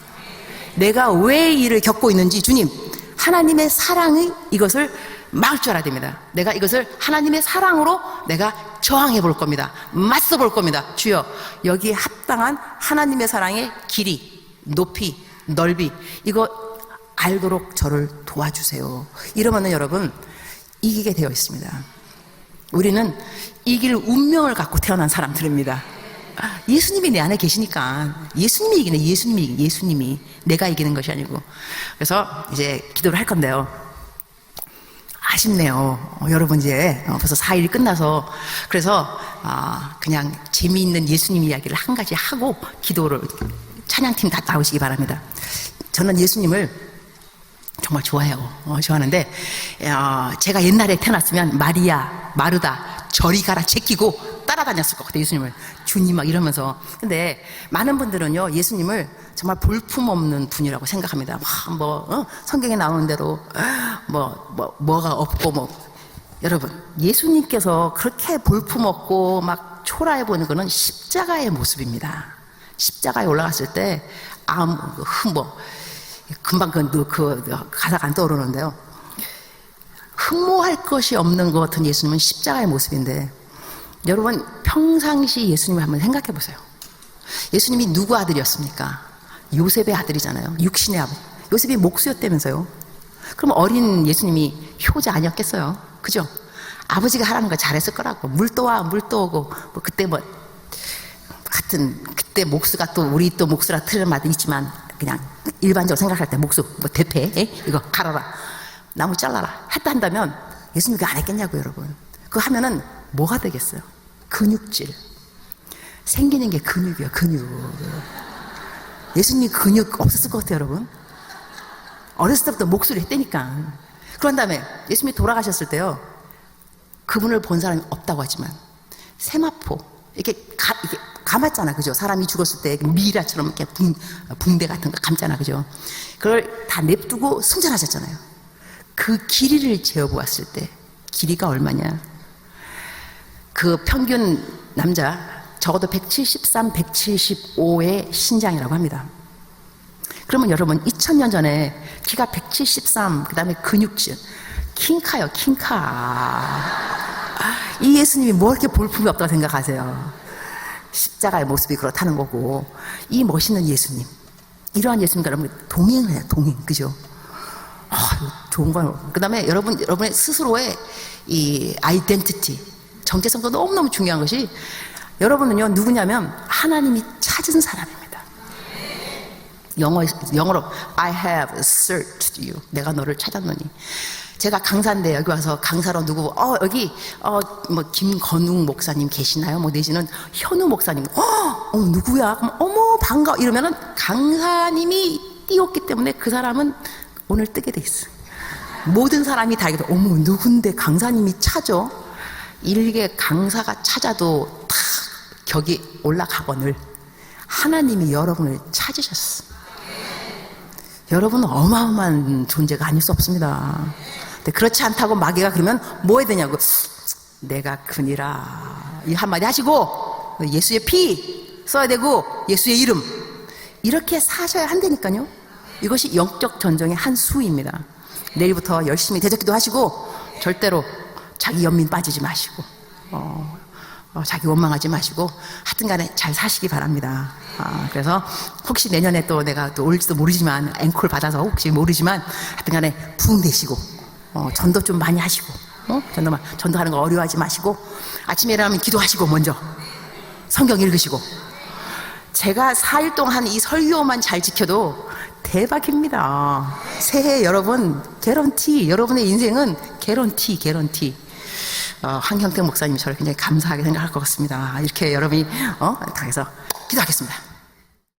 내가 왜 이 일을 겪고 있는지, 주님 하나님의 사랑이 이것을 막을 줄 알아야 됩니다. 내가 이것을 하나님의 사랑으로 내가 저항해 볼 겁니다. 맞서 볼 겁니다. 주여 여기에 합당한 하나님의 사랑의 길이, 높이, 넓이, 이거 알도록 저를 도와주세요. 이러면 여러분 이기게 되어 있습니다. 우리는 이길 운명을 갖고 태어난 사람들입니다. 예수님이 내 안에 계시니까 예수님이 이기네. 예수님이 내가 이기는 것이 아니고. 그래서 이제 기도를 할 건데요, 아쉽네요. 여러분 이제 벌써 4일이 끝나서, 그래서 그냥 재미있는 예수님 이야기를 한 가지 하고 기도를, 찬양팀 다 나오시기 바랍니다. 저는 예수님을 정말 좋아해요. 좋아하는데 제가 옛날에 태어났으면 마리아, 마르다 저리 가라 제끼고 따라다녔을 것 같아요, 예수님을. 주님 막 이러면서. 근데 많은 분들은요 예수님을 정말 볼품없는 분이라고 생각합니다. 성경에 나오는 대로 뭐가 없고 여러분, 예수님께서 그렇게 볼품없고 막 초라해 보이는 거는 십자가의 모습입니다. 십자가에 올라갔을 때 금방 그 가사가 안 떠오르는데요, 흠모할 것이 없는 것 같은 예수님은 십자가의 모습인데, 여러분 평상시 예수님을 한번 생각해 보세요. 예수님이 누구 아들이었습니까? 요셉의 아들이잖아요. 육신의 아버지. 요셉이 목수였다면서요. 그럼 어린 예수님이 효자 아니었겠어요? 그죠? 아버지가 하라는 거 잘했을 거라고. 물 떠와, 물 떠오고, 그때 하여튼 그때 목수가 또 우리 또 목수라 틀린 말도 있지만 그냥 일반적으로 생각할 때 목수 대패 이거 갈아라, 나무 잘라라 했다 한다면 예수님이 그거 안 했겠냐고요, 여러분. 그거 하면은 뭐가 되겠어요? 근육질. 생기는 게 근육이에요, 근육. 예수님이 근육 없었을 것 같아요, 여러분. 어렸을 때부터 목소리 했다니까. 그런 다음에 예수님이 돌아가셨을 때요, 그분을 본 사람이 없다고 하지만 세마포 이렇게 감았잖아, 그죠? 사람이 죽었을 때 미라처럼 이렇게 붕대 같은 거 감잖아, 그죠? 그걸 다 냅두고 승천하셨잖아요. 그 길이를 재어보았을 때 길이가 얼마냐? 그 평균 남자 적어도 173, 175의 신장이라고 합니다. 그러면 여러분 2000년 전에 키가 173, 그 다음에 근육질, 킹카요, 킹카. 이 예수님이 뭐 이렇게 볼품이 없다고 생각하세요? 십자가의 모습이 그렇다는 거고, 이 멋있는 예수님, 이러한 예수님과 여러분 동행을 해요, 동행. 그죠? 좋은 거. 그 다음에 여러분의 스스로의 이 아이덴티티, 정체성도 너무너무 중요한 것이, 여러분은요 누구냐면 하나님이 찾은 사람입니다. 영어로 I have searched you. 내가 너를 찾았노니. 제가 강사인데 여기 와서 강사로 누구 여기 김건웅 목사님 계시나요? 내지는 현우 목사님, 누구야? 그럼 어머 반가워 이러면은 강사님이 띄웠기 때문에 그 사람은 오늘 뜨게 돼 있어. 모든 사람이 다 알게 돼. 어머 누군데 강사님이 찾아? 일개 강사가 찾아도 다 격이 올라가거늘 하나님이 여러분을 찾으셨어. 여러분은 어마어마한 존재가 아닐 수 없습니다. 근데 그렇지 않다고 마귀가 그러면 뭐 해야 되냐고. 내가 크니라 이 한마디 하시고 예수의 피 써야 되고 예수의 이름 이렇게 사셔야 한다니까요. 이것이 영적 전쟁의 한 수입니다. 내일부터 열심히 대적기도 하시고 절대로 자기 연민 빠지지 마시고 자기 원망하지 마시고 하여튼 간에 잘 사시기 바랍니다. 그래서 혹시 내년에 또 내가 또 올지도 모르지만 앵콜 받아서 혹시 모르지만 하여튼 간에 부흥되시고 전도 좀 많이 하시고 전도하는 거 어려워하지 마시고 아침에 일어나면 기도하시고 먼저 성경 읽으시고 제가 4일 동안 이 설교만 잘 지켜도 대박입니다. 새해 여러분 개런티 여러분의 인생은 개런티 황형택 목사님이 저를 굉장히 감사하게 생각할 것 같습니다. 이렇게 여러분이 다 해서 기도하겠습니다.